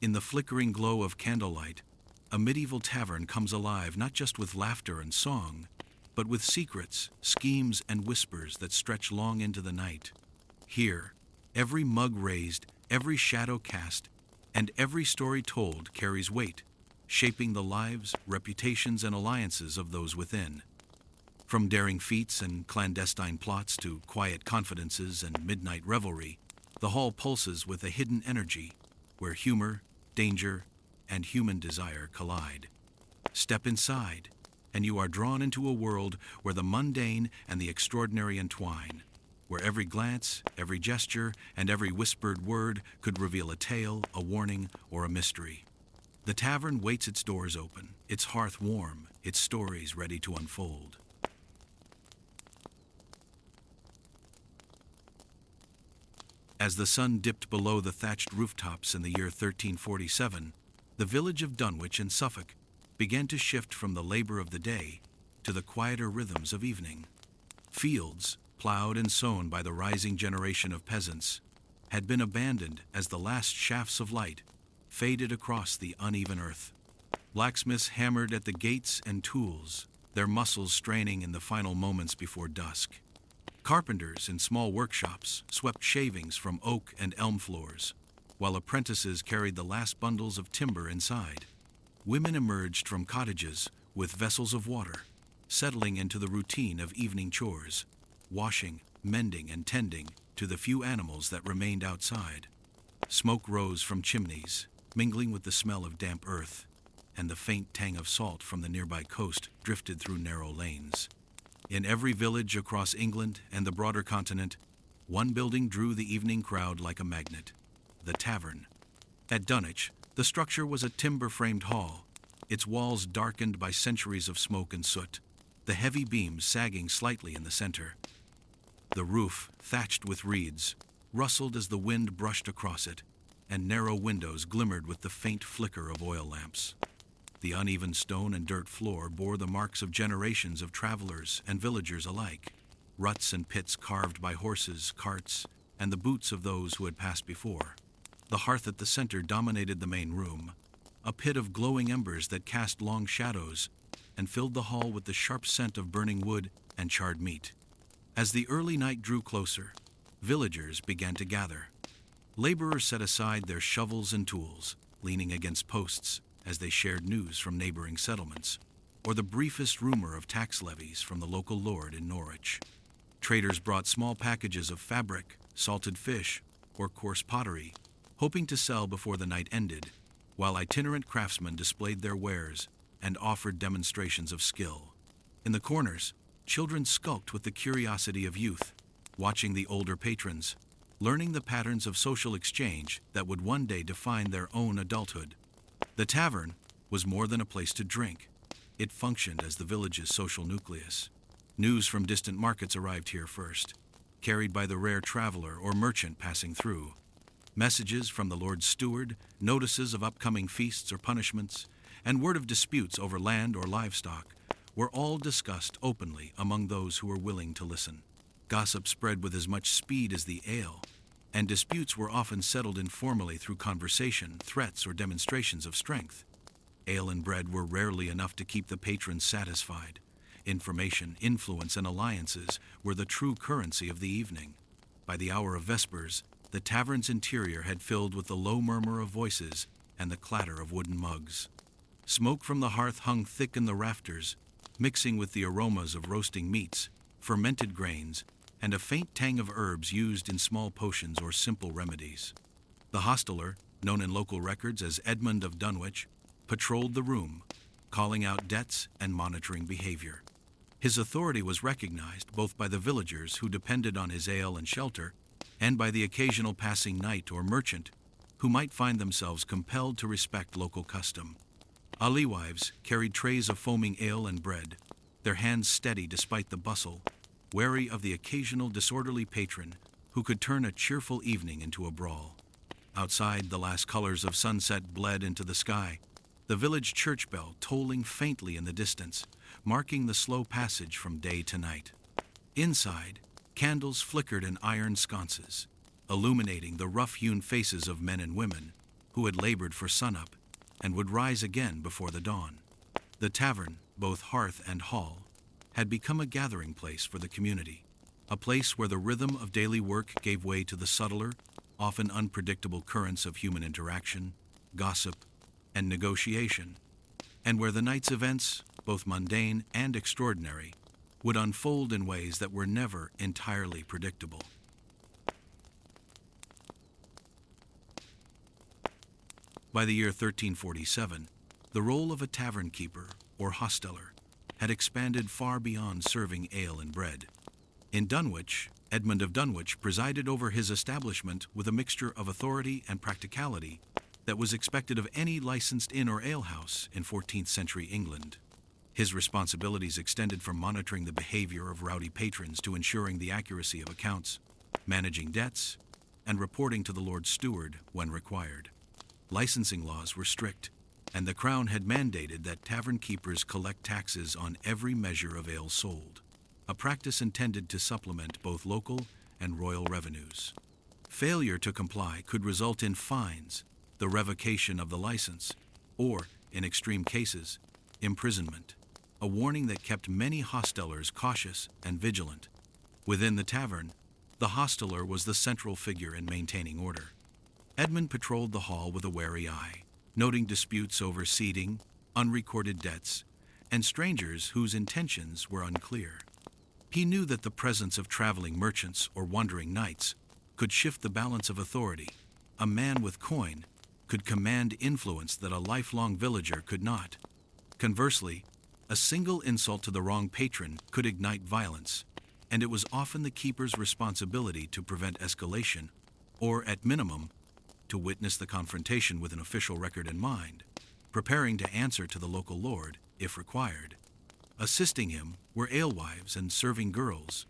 In the flickering glow of candlelight, a medieval tavern comes alive not just with laughter and song, but with secrets, schemes, and whispers that stretch long into the night. Here, every mug raised, every shadow cast, and every story told carries weight, shaping the lives, reputations, and alliances of those within. From daring feats and clandestine plots to quiet confidences and midnight revelry, the hall pulses with a hidden energy where humor, danger, and human desire collide. Step inside, and you are drawn into a world where the mundane and the extraordinary entwine, where every glance, every gesture, and every whispered word could reveal a tale, a warning, or a mystery. The tavern waits its doors open, its hearth warm, its stories ready to unfold. As the sun dipped below the thatched rooftops in the year 1347, the village of Dunwich in Suffolk began to shift from the labor of the day to the quieter rhythms of evening. Fields, plowed and sown by the rising generation of peasants, had been abandoned as the last shafts of light faded across the uneven earth. Blacksmiths hammered at the gates and tools, their muscles straining in the final moments before dusk. Carpenters in small workshops swept shavings from oak and elm floors, while apprentices carried the last bundles of timber inside. Women emerged from cottages with vessels of water, settling into the routine of evening chores, washing, mending, and tending to the few animals that remained outside. Smoke rose from chimneys, mingling with the smell of damp earth, and the faint tang of salt from the nearby coast drifted through narrow lanes. In every village across England and the broader continent, one building drew the evening crowd like a magnet: the tavern. At Dunwich, the structure was a timber-framed hall, its walls darkened by centuries of smoke and soot, the heavy beams sagging slightly in the center. The roof, thatched with reeds, rustled as the wind brushed across it, and narrow windows glimmered with the faint flicker of oil lamps. The uneven stone and dirt floor bore the marks of generations of travelers and villagers alike, ruts and pits carved by horses, carts, and the boots of those who had passed before. The hearth at the center dominated the main room, a pit of glowing embers that cast long shadows and filled the hall with the sharp scent of burning wood and charred meat. As the early night drew closer, villagers began to gather. Laborers set aside their shovels and tools, leaning against posts as they shared news from neighboring settlements, or the briefest rumor of tax levies from the local lord in Norwich. Traders brought small packages of fabric, salted fish, or coarse pottery, hoping to sell before the night ended, while itinerant craftsmen displayed their wares and offered demonstrations of skill. In the corners, children skulked with the curiosity of youth, watching the older patrons, learning the patterns of social exchange that would one day define their own adulthood. The tavern was more than a place to drink. It functioned as the village's social nucleus. News from distant markets arrived here first, carried by the rare traveler or merchant passing through. Messages from the Lord's steward, notices of upcoming feasts or punishments, and word of disputes over land or livestock were all discussed openly among those who were willing to listen. Gossip spread with as much speed as the ale, and disputes were often settled informally through conversation, threats, or demonstrations of strength. Ale and bread were rarely enough to keep the patrons satisfied. Information, influence, and alliances were the true currency of the evening. By the hour of vespers, the tavern's interior had filled with the low murmur of voices and the clatter of wooden mugs. Smoke from the hearth hung thick in the rafters, mixing with the aromas of roasting meats, fermented grains, and a faint tang of herbs used in small potions or simple remedies. The hostler, known in local records as Edmund of Dunwich, patrolled the room, calling out debts and monitoring behavior. His authority was recognized both by the villagers who depended on his ale and shelter, and by the occasional passing knight or merchant who might find themselves compelled to respect local custom. Alewives carried trays of foaming ale and bread, their hands steady despite the bustle, wary of the occasional disorderly patron who could turn a cheerful evening into a brawl. Outside, the last colors of sunset bled into the sky, the village church bell tolling faintly in the distance, marking the slow passage from day to night. Inside, candles flickered in iron sconces, illuminating the rough-hewn faces of men and women who had labored for sunup and would rise again before the dawn. The tavern, both hearth and hall, had become a gathering place for the community, a place where the rhythm of daily work gave way to the subtler, often unpredictable currents of human interaction, gossip, and negotiation, and where the night's events, both mundane and extraordinary, would unfold in ways that were never entirely predictable. By the year 1347, the role of a tavern keeper, or hosteler, had expanded far beyond serving ale and bread. In Dunwich, Edmund of Dunwich presided over his establishment with a mixture of authority and practicality that was expected of any licensed inn or alehouse in 14th century England. His responsibilities extended from monitoring the behavior of rowdy patrons to ensuring the accuracy of accounts, managing debts, and reporting to the Lord Steward when required. Licensing laws were strict, and the Crown had mandated that tavern keepers collect taxes on every measure of ale sold, a practice intended to supplement both local and royal revenues. Failure to comply could result in fines, the revocation of the license, or, in extreme cases, imprisonment, a warning that kept many hostelers cautious and vigilant. Within the tavern, the hosteler was the central figure in maintaining order. Edmund patrolled the hall with a wary eye, noting disputes over seating, unrecorded debts, and strangers whose intentions were unclear. He knew that the presence of traveling merchants or wandering knights could shift the balance of authority. A man with coin could command influence that a lifelong villager could not. Conversely, a single insult to the wrong patron could ignite violence, and it was often the keeper's responsibility to prevent escalation, or, at minimum, to witness the confrontation with an official record in mind, preparing to answer to the local lord if required. Assisting him were alewives and serving girls,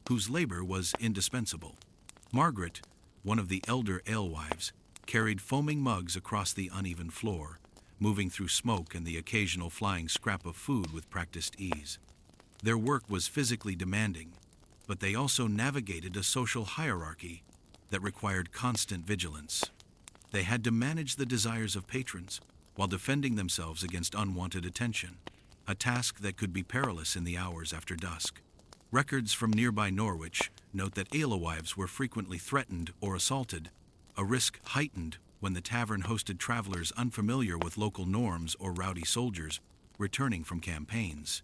whose labor was indispensable. Margaret, one of the elder alewives, carried foaming mugs across the uneven floor, moving through smoke and the occasional flying scrap of food with practiced ease. Their work was physically demanding, but they also navigated a social hierarchy that required constant vigilance. They had to manage the desires of patrons while defending themselves against unwanted attention, a task that could be perilous in the hours after dusk. Records from nearby Norwich note that alewives were frequently threatened or assaulted, a risk heightened when the tavern hosted travelers unfamiliar with local norms or rowdy soldiers returning from campaigns.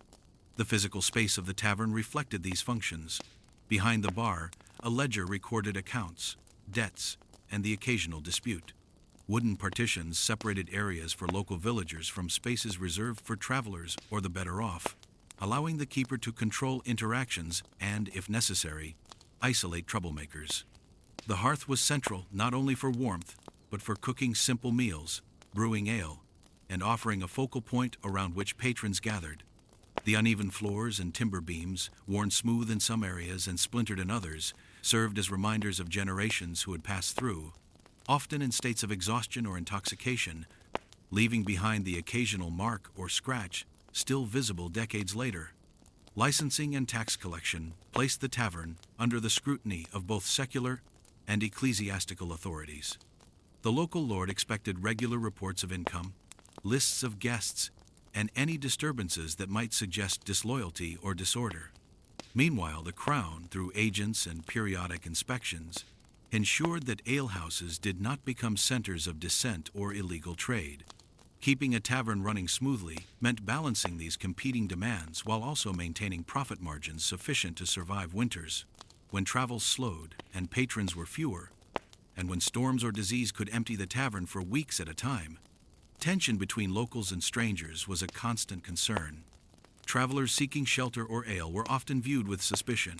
The physical space of the tavern reflected these functions. Behind the bar, a ledger recorded accounts, debts, and the occasional dispute. Wooden partitions separated areas for local villagers from spaces reserved for travelers or the better off, allowing the keeper to control interactions and, if necessary, isolate troublemakers. The hearth was central not only for warmth, but for cooking simple meals, brewing ale, and offering a focal point around which patrons gathered. The uneven floors and timber beams, worn smooth in some areas and splintered in others, served as reminders of generations who had passed through, often in states of exhaustion or intoxication, leaving behind the occasional mark or scratch still visible decades later. Licensing and tax collection placed the tavern under the scrutiny of both secular and ecclesiastical authorities. The local lord expected regular reports of income, lists of guests, and any disturbances that might suggest disloyalty or disorder. Meanwhile, the Crown, through agents and periodic inspections, ensured that alehouses did not become centers of dissent or illegal trade. Keeping a tavern running smoothly meant balancing these competing demands while also maintaining profit margins sufficient to survive winters, when travel slowed and patrons were fewer, and when storms or disease could empty the tavern for weeks at a time. Tension between locals and strangers was a constant concern. Travelers seeking shelter or ale were often viewed with suspicion.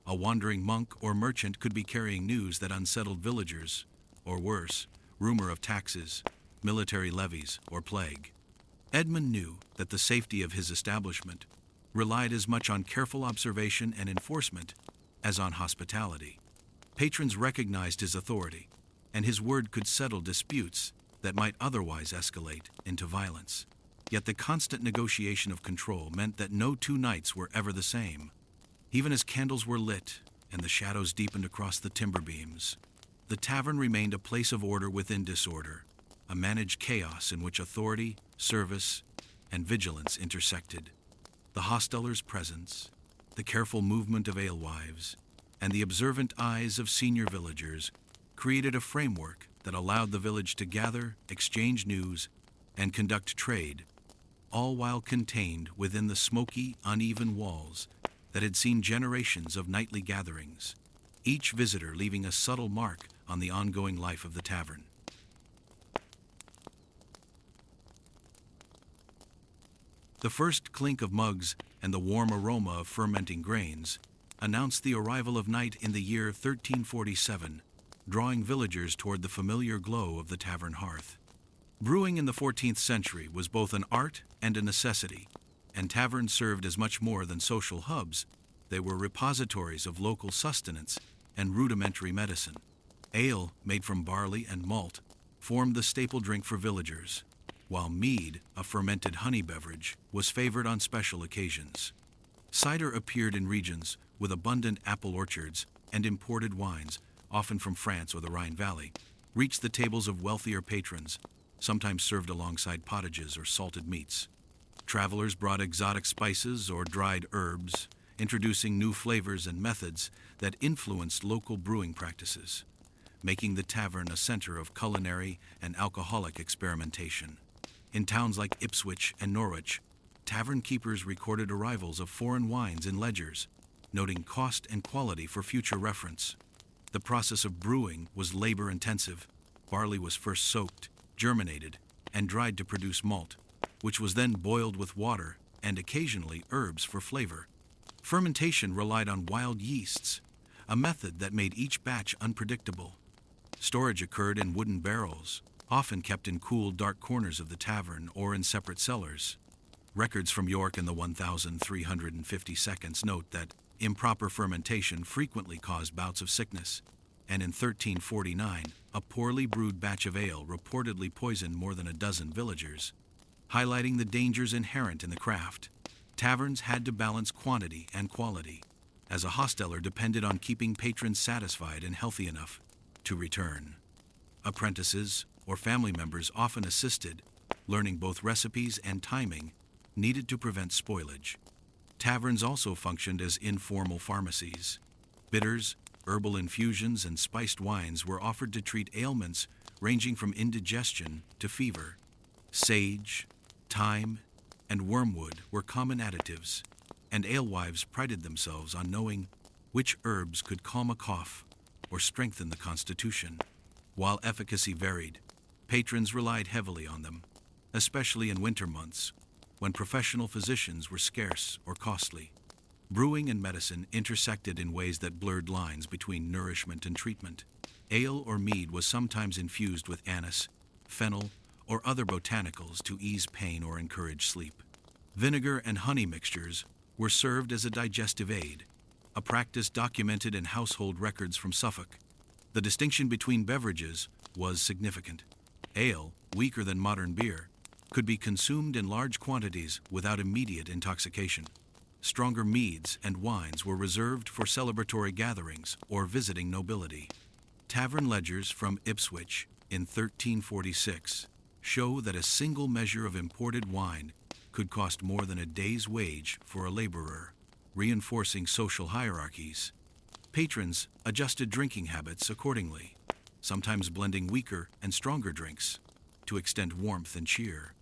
A wandering monk or merchant could be carrying news that unsettled villagers, or worse, rumor of taxes, military levies, or plague. Edmund knew that the safety of his establishment relied as much on careful observation and enforcement as on hospitality. Patrons recognized his authority, and his word could settle disputes that might otherwise escalate into violence. Yet the constant negotiation of control meant that no two nights were ever the same. Even as candles were lit and the shadows deepened across the timber beams, the tavern remained a place of order within disorder, a managed chaos in which authority, service, and vigilance intersected. The hostelers' presence, the careful movement of alewives, and the observant eyes of senior villagers created a framework that allowed the village to gather, exchange news, and conduct trade, all while contained within the smoky, uneven walls that had seen generations of nightly gatherings, each visitor leaving a subtle mark on the ongoing life of the tavern. The first clink of mugs and the warm aroma of fermenting grains announced the arrival of night in the year 1347, drawing villagers toward the familiar glow of the tavern hearth. Brewing in the 14th century was both an art and a necessity, and taverns served as much more than social hubs. They were repositories of local sustenance and rudimentary medicine. Ale, made from barley and malt, formed the staple drink for villagers, while mead, a fermented honey beverage, was favored on special occasions. Cider appeared in regions with abundant apple orchards, and imported wines, often from France or the Rhine Valley, reached the tables of wealthier patrons, sometimes served alongside potages or salted meats. Travelers brought exotic spices or dried herbs, introducing new flavors and methods that influenced local brewing practices, making the tavern a center of culinary and alcoholic experimentation. In towns like Ipswich and Norwich, tavern keepers recorded arrivals of foreign wines in ledgers, noting cost and quality for future reference. The process of brewing was labor-intensive. Barley was first soaked, germinated, and dried to produce malt, which was then boiled with water and occasionally herbs for flavor. Fermentation relied on wild yeasts, a method that made each batch unpredictable. Storage occurred in wooden barrels, often kept in cool, dark corners of the tavern or in separate cellars. Records from York in the 1350s note that improper fermentation frequently caused bouts of sickness, and in 1349, a poorly brewed batch of ale reportedly poisoned more than a dozen villagers, highlighting the dangers inherent in the craft. Taverns had to balance quantity and quality, as a hosteler depended on keeping patrons satisfied and healthy enough to return. Apprentices or family members often assisted, learning both recipes and timing needed to prevent spoilage. Taverns also functioned as informal pharmacies. Bitters, herbal infusions, and spiced wines were offered to treat ailments ranging from indigestion to fever. Sage, thyme, and wormwood were common additives, and alewives prided themselves on knowing which herbs could calm a cough or strengthen the constitution. While efficacy varied, patrons relied heavily on them, especially in winter months, when professional physicians were scarce or costly. Brewing and medicine intersected in ways that blurred lines between nourishment and treatment. Ale or mead was sometimes infused with anise, fennel, or other botanicals to ease pain or encourage sleep. Vinegar and honey mixtures were served as a digestive aid, a practice documented in household records from Suffolk. The distinction between beverages was significant. Ale, weaker than modern beer, could be consumed in large quantities without immediate intoxication. Stronger meads and wines were reserved for celebratory gatherings or visiting nobility. Tavern ledgers from Ipswich in 1346 show that a single measure of imported wine could cost more than a day's wage for a laborer, reinforcing social hierarchies. Patrons adjusted drinking habits accordingly, sometimes blending weaker and stronger drinks to extend warmth and cheer.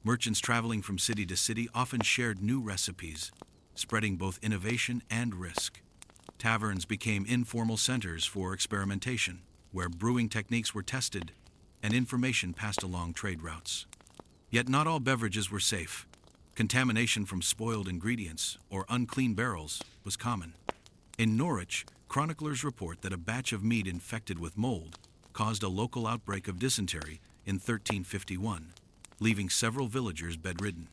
Merchants traveling from city to city often shared new recipes, spreading both innovation and risk. Taverns became informal centers for experimentation, where brewing techniques were tested and information passed along trade routes. Yet not all beverages were safe. Contamination from spoiled ingredients or unclean barrels was common. In Norwich, chroniclers report that a batch of mead infected with mold caused a local outbreak of dysentery in 1351, leaving several villagers bedridden.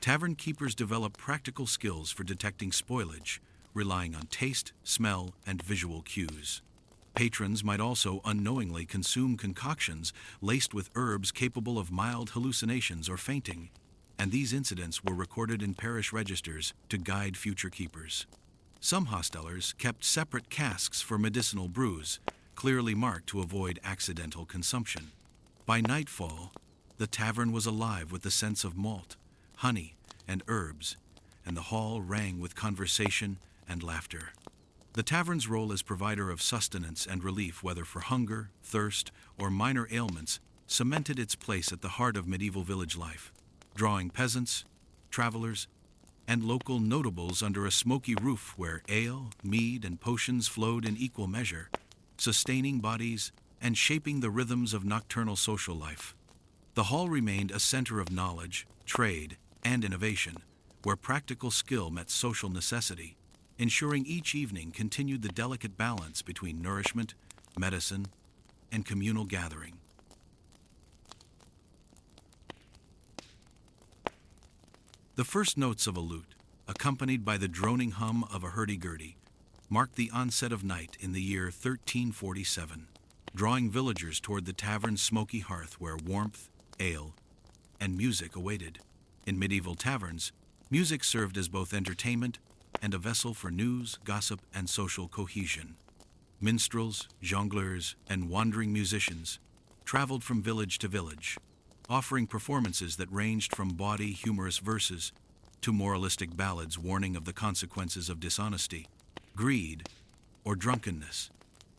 Tavern keepers developed practical skills for detecting spoilage, relying on taste, smell, and visual cues. Patrons might also unknowingly consume concoctions laced with herbs capable of mild hallucinations or fainting, and these incidents were recorded in parish registers to guide future keepers. Some hostelers kept separate casks for medicinal brews, clearly marked to avoid accidental consumption. By nightfall, the tavern was alive with the scents of malt, honey, and herbs, and the hall rang with conversation and laughter. The tavern's role as provider of sustenance and relief, whether for hunger, thirst, or minor ailments, cemented its place at the heart of medieval village life, drawing peasants, travelers, and local notables under a smoky roof where ale, mead, and potions flowed in equal measure, sustaining bodies and shaping the rhythms of nocturnal social life. The hall remained a center of knowledge, trade, and innovation, where practical skill met social necessity, ensuring each evening continued the delicate balance between nourishment, medicine, and communal gathering. The first notes of a lute, accompanied by the droning hum of a hurdy-gurdy, marked the onset of night in the year 1347, drawing villagers toward the tavern's smoky hearth where warmth, ale, and music awaited. In medieval taverns, music served as both entertainment and a vessel for news, gossip, and social cohesion. Minstrels, jongleurs, and wandering musicians traveled from village to village, offering performances that ranged from bawdy, humorous verses to moralistic ballads warning of the consequences of dishonesty, greed, or drunkenness.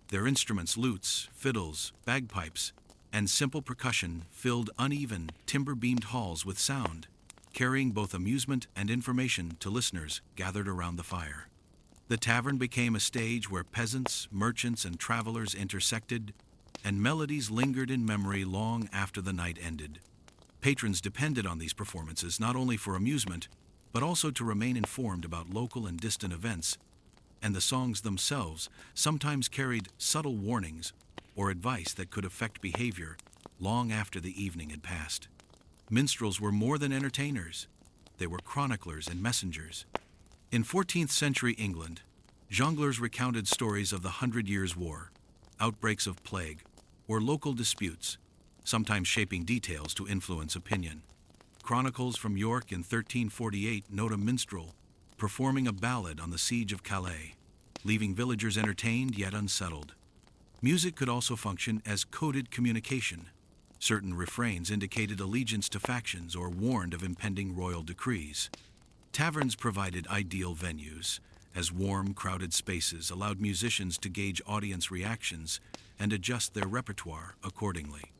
Their instruments, lutes, fiddles, bagpipes, and simple percussion filled uneven, timber-beamed halls with sound, carrying both amusement and information to listeners gathered around the fire. The tavern became a stage where peasants, merchants, and travelers intersected, and melodies lingered in memory long after the night ended. Patrons depended on these performances not only for amusement, but also to remain informed about local and distant events, and the songs themselves sometimes carried subtle warnings or advice that could affect behavior long after the evening had passed. Minstrels were more than entertainers. They were chroniclers and messengers. In 14th century England, jongleurs recounted stories of the 100 Years' War, outbreaks of plague, or local disputes, sometimes shaping details to influence opinion. Chronicles from York in 1348 note a minstrel performing a ballad on the siege of Calais, leaving villagers entertained yet unsettled. Music could also function as coded communication. Certain refrains indicated allegiance to factions or warned of impending royal decrees. Taverns provided ideal venues, as warm, crowded spaces allowed musicians to gauge audience reactions and adjust their repertoire accordingly.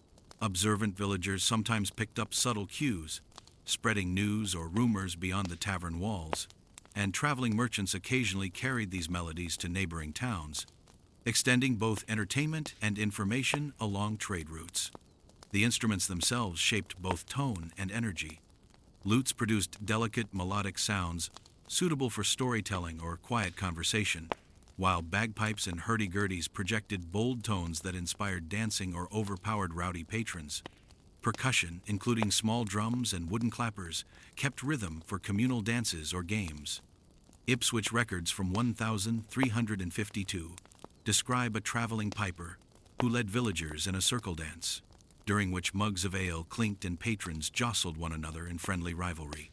Observant villagers sometimes picked up subtle cues, spreading news or rumors beyond the tavern walls, and traveling merchants occasionally carried these melodies to neighboring towns, extending both entertainment and information along trade routes. The instruments themselves shaped both tone and energy. Lutes produced delicate melodic sounds suitable for storytelling or quiet conversation, while bagpipes and hurdy-gurdies projected bold tones that inspired dancing or overpowered rowdy patrons. Percussion, including small drums and wooden clappers, kept rhythm for communal dances or games. Ipswich records from 1352 describe a traveling piper who led villagers in a circle dance, during which mugs of ale clinked and patrons jostled one another in friendly rivalry.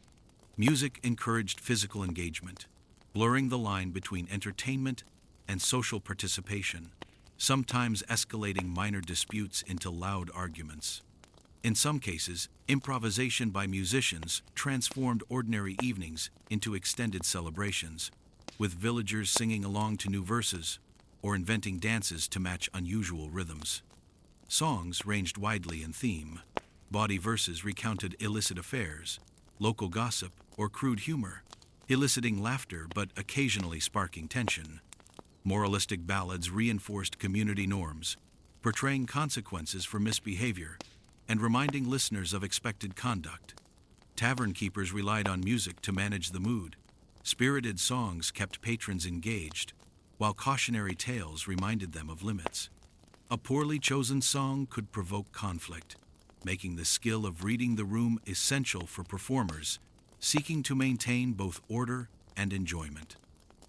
Music encouraged physical engagement, blurring the line between entertainment and social participation, sometimes escalating minor disputes into loud arguments. In some cases, improvisation by musicians transformed ordinary evenings into extended celebrations, with villagers singing along to new verses or inventing dances to match unusual rhythms. Songs ranged widely in theme. Bawdy verses recounted illicit affairs, local gossip, or crude humor, eliciting laughter but occasionally sparking tension. Moralistic ballads reinforced community norms, portraying consequences for misbehavior and reminding listeners of expected conduct. Tavern keepers relied on music to manage the mood. Spirited songs kept patrons engaged, while cautionary tales reminded them of limits. A poorly chosen song could provoke conflict, making the skill of reading the room essential for performers seeking to maintain both order and enjoyment.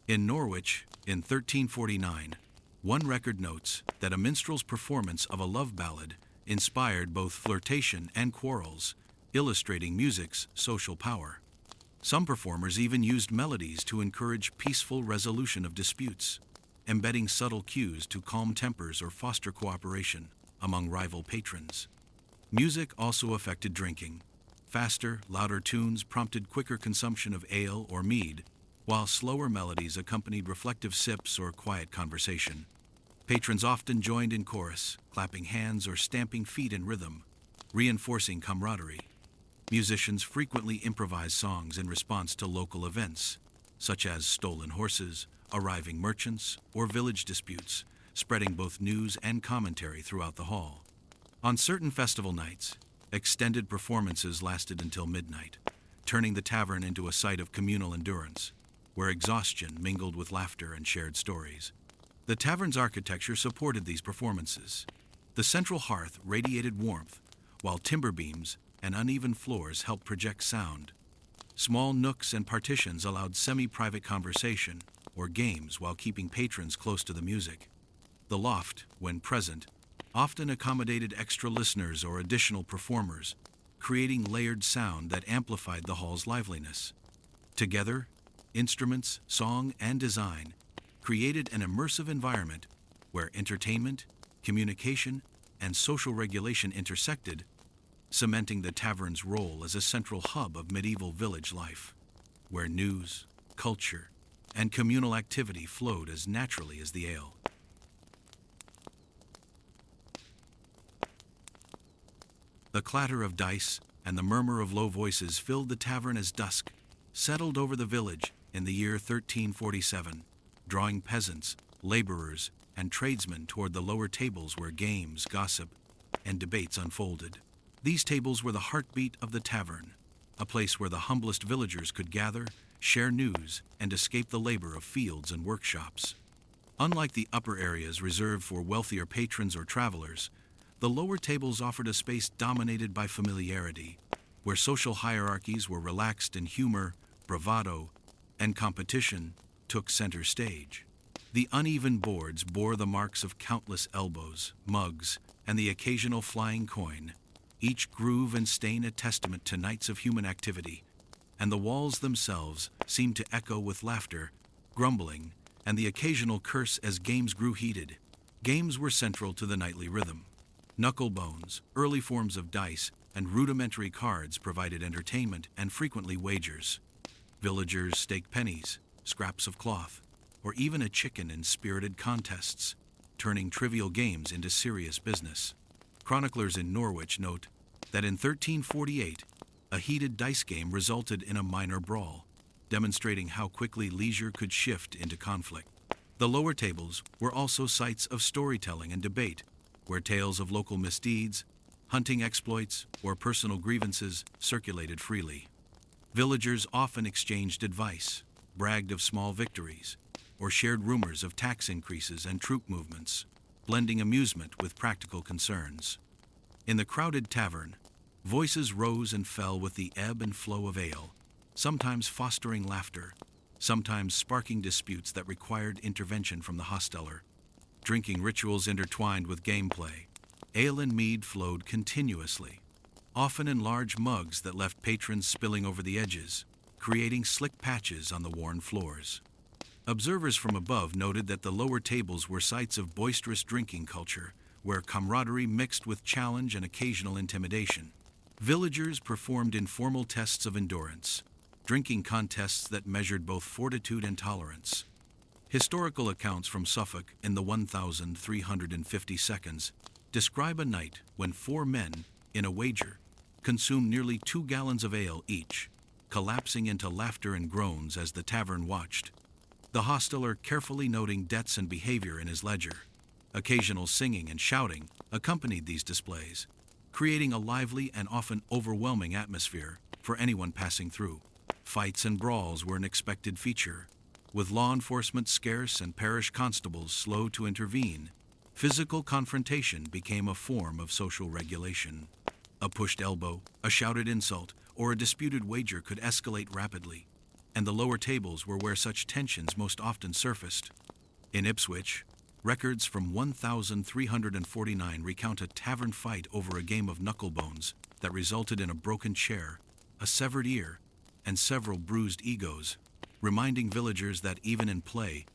In Norwich, in 1349, one record notes that a minstrel's performance of a love ballad inspired both flirtation and quarrels, illustrating music's social power. Some performers even used melodies to encourage peaceful resolution of disputes, embedding subtle cues to calm tempers or foster cooperation among rival patrons. Music also affected drinking. Faster, louder tunes prompted quicker consumption of ale or mead, while slower melodies accompanied reflective sips or quiet conversation. Patrons often joined in chorus, clapping hands or stamping feet in rhythm, reinforcing camaraderie. Musicians frequently improvised songs in response to local events, such as stolen horses, arriving merchants, or village disputes, spreading both news and commentary throughout the hall. On certain festival nights, extended performances lasted until midnight, turning the tavern into a site of communal endurance, where exhaustion mingled with laughter and shared stories. The tavern's architecture supported these performances. The central hearth radiated warmth, while timber beams and uneven floors helped project sound. Small nooks and partitions allowed semi-private conversation or games while keeping patrons close to the music. The loft, when present, often accommodated extra listeners or additional performers, creating layered sound that amplified the hall's liveliness. Together, instruments, song, and design created an immersive environment where entertainment, communication, and social regulation intersected, cementing the tavern's role as a central hub of medieval village life, where news, culture, and communal activity flowed as naturally as the ale. The clatter of dice and the murmur of low voices filled the tavern as dusk settled over the village in the year 1347, drawing peasants, laborers, and tradesmen toward the lower tables where games, gossip, and debates unfolded. These tables were the heartbeat of the tavern, a place where the humblest villagers could gather, share news, and escape the labor of fields and workshops. Unlike the upper areas reserved for wealthier patrons or travelers, the lower tables offered a space dominated by familiarity, where social hierarchies were relaxed and humor, bravado, and competition took center stage. The uneven boards bore the marks of countless elbows, mugs, and the occasional flying coin, each groove and stain a testament to nights of human activity, and the walls themselves seemed to echo with laughter, grumbling, and the occasional curse as games grew heated. Games were central to the nightly rhythm. Knucklebones, early forms of dice, and rudimentary cards provided entertainment and frequently wagers. Villagers staked pennies, scraps of cloth, or even a chicken in spirited contests, turning trivial games into serious business. Chroniclers in Norwich note that in 1348, a heated dice game resulted in a minor brawl, demonstrating how quickly leisure could shift into conflict. The lower tables were also sites of storytelling and debate, where tales of local misdeeds, hunting exploits, or personal grievances circulated freely. Villagers often exchanged advice, bragged of small victories, or shared rumors of tax increases and troop movements, blending amusement with practical concerns. In the crowded tavern, voices rose and fell with the ebb and flow of ale, sometimes fostering laughter, sometimes sparking disputes that required intervention from the hosteler. Drinking rituals intertwined with gameplay, ale and mead flowed continuously, often in large mugs that left patrons spilling over the edges, creating slick patches on the worn floors. Observers from above noted that the lower tables were sites of boisterous drinking culture, where camaraderie mixed with challenge and occasional intimidation. Villagers performed informal tests of endurance, drinking contests that measured both fortitude and tolerance. Historical accounts from Suffolk in the 1,350 seconds describe a night when 4 men, in a wager, consumed nearly 2 gallons of ale each, collapsing into laughter and groans as the tavern watched. The hosteler carefully noting debts and behavior in his ledger. Occasional singing and shouting accompanied these displays, creating a lively and often overwhelming atmosphere for anyone passing through. Fights and brawls were an expected feature. With law enforcement scarce and parish constables slow to intervene, physical confrontation became a form of social regulation. A pushed elbow, a shouted insult, or a disputed wager could escalate rapidly, and the lower tables were where such tensions most often surfaced. In Ipswich, records from 1349 recount a tavern fight over a game of knucklebones that resulted in a broken chair, a severed ear, and several bruised egos, reminding villagers that even in play,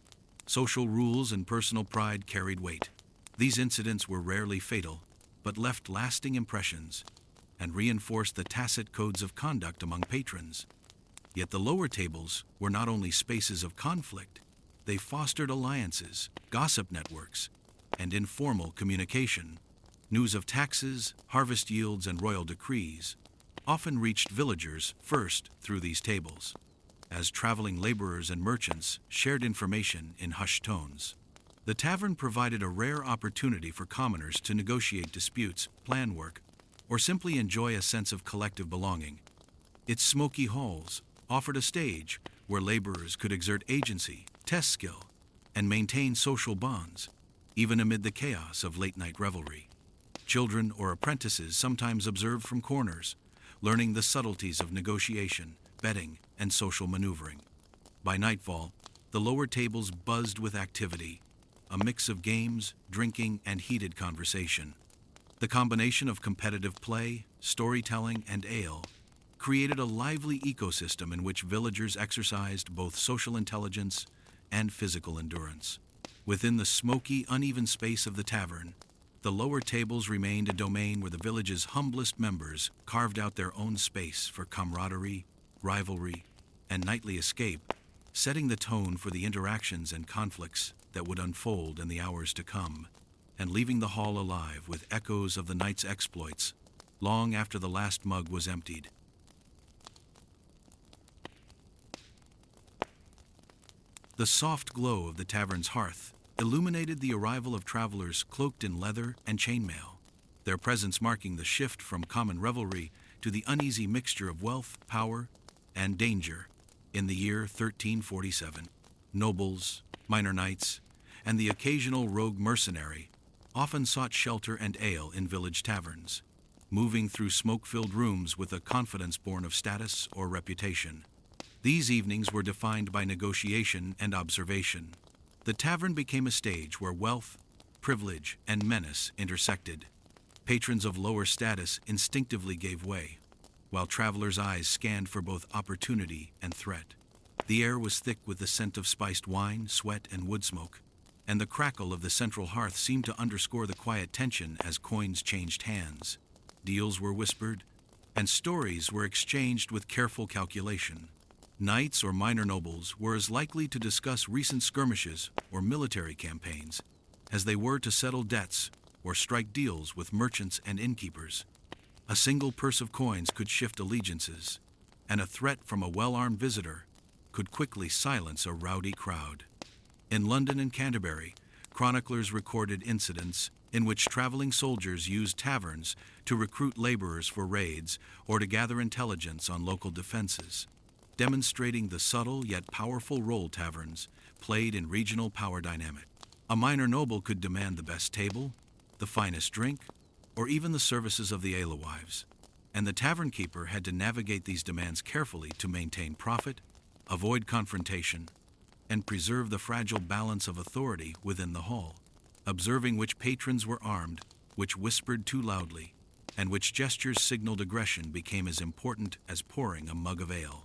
social rules and personal pride carried weight. These incidents were rarely fatal, but left lasting impressions and reinforced the tacit codes of conduct among patrons. Yet the lower tables were not only spaces of conflict, they fostered alliances, gossip networks, and informal communication. News of taxes, harvest yields, and royal decrees often reached villagers first through these tables, as traveling laborers and merchants shared information in hushed tones. The tavern provided a rare opportunity for commoners to negotiate disputes, plan work, or simply enjoy a sense of collective belonging. Its smoky halls offered a stage where laborers could exert agency, test skill, and maintain social bonds, even amid the chaos of late-night revelry. Children or apprentices sometimes observed from corners, learning the subtleties of negotiation, betting, and social maneuvering. By nightfall, the lower tables buzzed with activity, a mix of games, drinking, and heated conversation. The combination of competitive play, storytelling, and ale created a lively ecosystem in which villagers exercised both social intelligence and physical endurance. Within the smoky, uneven space of the tavern, the lower tables remained a domain where the village's humblest members carved out their own space for camaraderie, rivalry, and nightly escape, setting the tone for the interactions and conflicts that would unfold in the hours to come, and leaving the hall alive with echoes of the night's exploits long after the last mug was emptied. The soft glow of the tavern's hearth illuminated the arrival of travelers cloaked in leather and chainmail, their presence marking the shift from common revelry to the uneasy mixture of wealth, power, and danger in the year 1347. Nobles, minor knights, and the occasional rogue mercenary often sought shelter and ale in village taverns, moving through smoke-filled rooms with a confidence born of status or reputation. These evenings were defined by negotiation and observation. The tavern became a stage where wealth, privilege, and menace intersected. Patrons of lower status instinctively gave way, while travelers' eyes scanned for both opportunity and threat. The air was thick with the scent of spiced wine, sweat, and wood smoke, and the crackle of the central hearth seemed to underscore the quiet tension as coins changed hands. Deals were whispered, and stories were exchanged with careful calculation. Knights or minor nobles were as likely to discuss recent skirmishes or military campaigns as they were to settle debts or strike deals with merchants and innkeepers. A single purse of coins could shift allegiances, and a threat from a well-armed visitor could quickly silence a rowdy crowd. In London and Canterbury, chroniclers recorded incidents in which traveling soldiers used taverns to recruit laborers for raids or to gather intelligence on local defenses, demonstrating the subtle yet powerful role taverns played in regional power dynamic. A minor noble could demand the best table, the finest drink, or even the services of the alewives, and the tavern keeper had to navigate these demands carefully to maintain profit, avoid confrontation, and preserve the fragile balance of authority within the hall. Observing which patrons were armed, which whispered too loudly, and which gestures signaled aggression became as important as pouring a mug of ale.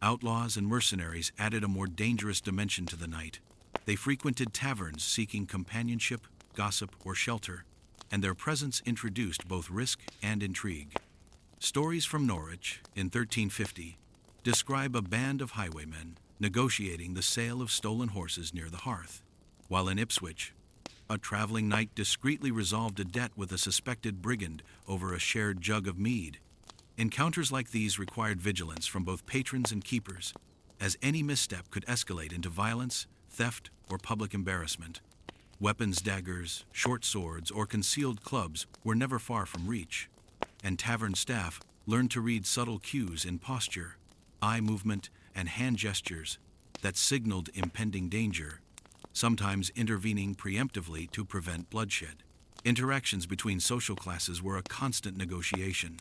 Outlaws and mercenaries added a more dangerous dimension to the night. They frequented taverns seeking companionship, gossip, or shelter, and their presence introduced both risk and intrigue. Stories from Norwich in 1350 describe a band of highwaymen negotiating the sale of stolen horses near the hearth, while in Ipswich, a traveling knight discreetly resolved a debt with a suspected brigand over a shared jug of mead. Encounters like these required vigilance from both patrons and keepers, as any misstep could escalate into violence, theft, or public embarrassment. Weapons, daggers, short swords, or concealed clubs were never far from reach, and tavern staff learned to read subtle cues in posture, eye movement, and hand gestures that signaled impending danger, sometimes intervening preemptively to prevent bloodshed. Interactions between social classes were a constant negotiation.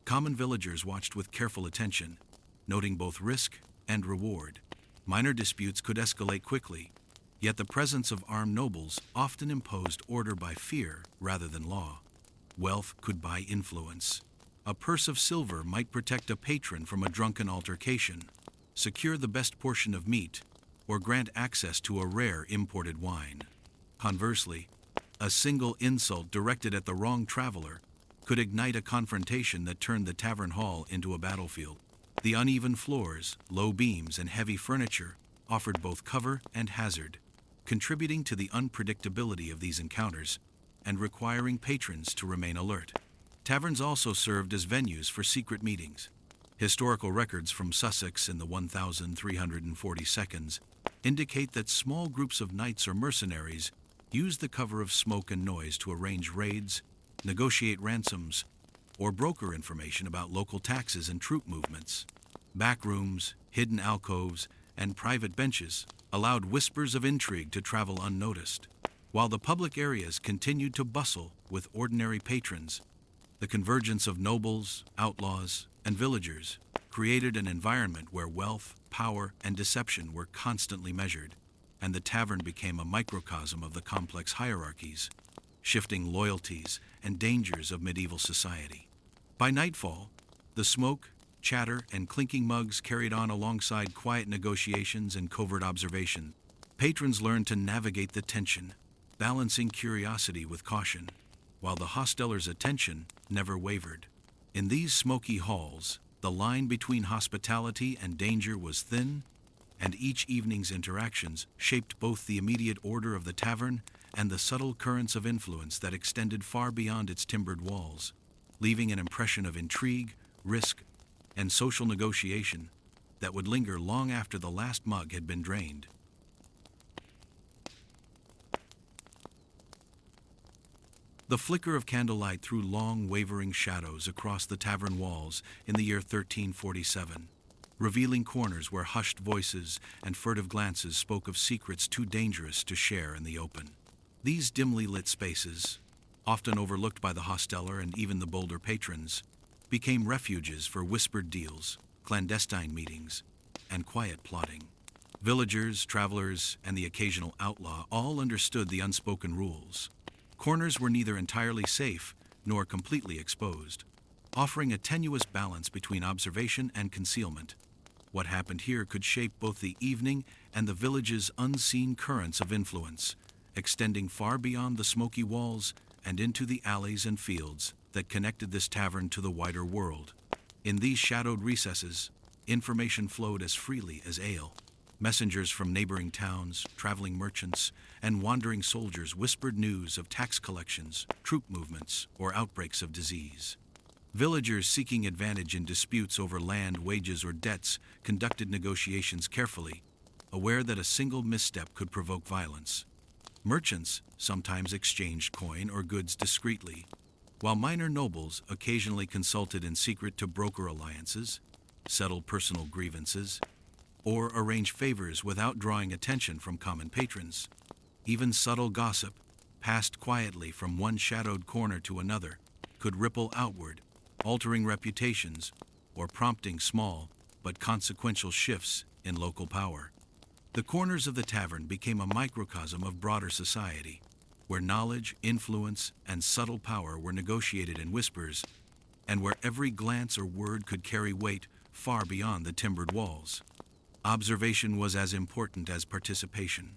Common villagers watched with careful attention, noting both risk and reward. Minor disputes could escalate quickly, yet the presence of armed nobles often imposed order by fear rather than law. Wealth could buy influence. A purse of silver might protect a patron from a drunken altercation, secure the best portion of meat, or grant access to a rare imported wine. Conversely, A single insult directed at the wrong traveler could ignite a confrontation that turned the tavern hall into a battlefield. The uneven floors, low beams, and heavy furniture offered both cover and hazard, contributing to the unpredictability of these encounters and requiring patrons to remain alert. Taverns also served as venues for secret meetings. Historical records from Sussex in the 1342 indicate that small groups of knights or mercenaries used the cover of smoke and noise to arrange raids, negotiate ransoms, or broker information about local taxes and troop movements. Back rooms, hidden alcoves, and private benches allowed whispers of intrigue to travel unnoticed. While the public areas continued to bustle with ordinary patrons, the convergence of nobles, outlaws, and villagers created an environment where wealth, power, and deception were constantly measured, and the tavern became a microcosm of the complex hierarchies, shifting loyalties, and dangers of medieval society. By nightfall, the smoke, chatter, and clinking mugs carried on alongside quiet negotiations and covert observation. Patrons learned to navigate the tension, balancing curiosity with caution, while the hostelers' attention never wavered. In these smoky halls, the line between hospitality and danger was thin, and each evening's interactions shaped both the immediate order of the tavern and the subtle currents of influence that extended far beyond its timbered walls, leaving an impression of intrigue, risk, and social negotiation that would linger long after the last mug had been drained. The flicker of candlelight threw long, wavering shadows across the tavern walls in the year 1347, revealing corners where hushed voices and furtive glances spoke of secrets too dangerous to share in the open. These dimly lit spaces, often overlooked by the hosteler and even the bolder patrons, became refuges for whispered deals, clandestine meetings, and quiet plotting. Villagers, travelers, and the occasional outlaw all understood the unspoken rules. Corners were neither entirely safe nor completely exposed, offering a tenuous balance between observation and concealment. What happened here could shape both the evening and the village's unseen currents of influence, extending far beyond the smoky walls and into the alleys and fields that connected this tavern to the wider world. In these shadowed recesses, information flowed as freely as ale. Messengers from neighboring towns, traveling merchants, and wandering soldiers whispered news of tax collections, troop movements, or outbreaks of disease. Villagers seeking advantage in disputes over land, wages, or debts conducted negotiations carefully, aware that a single misstep could provoke violence. Merchants sometimes exchanged coin or goods discreetly, while minor nobles occasionally consulted in secret to broker alliances, settle personal grievances, or arrange favors without drawing attention from common patrons. Even subtle gossip, passed quietly from one shadowed corner to another, could ripple outward, altering reputations or prompting small but consequential shifts in local power. The corners of the tavern became a microcosm of broader society, where knowledge, influence, and subtle power were negotiated in whispers, and where every glance or word could carry weight far beyond the timbered walls. Observation was as important as participation.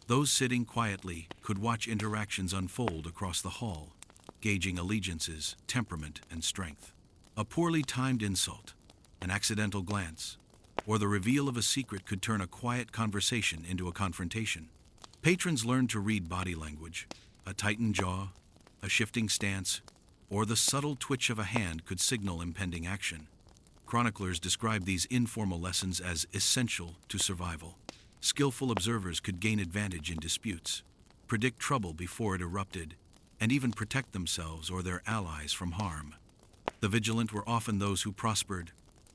Those sitting quietly could watch interactions unfold across the hall, gauging allegiances, temperament, and strength. A poorly timed insult, an accidental glance, or the reveal of a secret could turn a quiet conversation into a confrontation. Patrons learned to read body language. A tightened jaw, a shifting stance, or the subtle twitch of a hand could signal impending action. Chroniclers describe these informal lessons as essential to survival. Skillful observers could gain advantage in disputes, predict trouble before it erupted, and even protect themselves or their allies from harm. The vigilant were often those who prospered,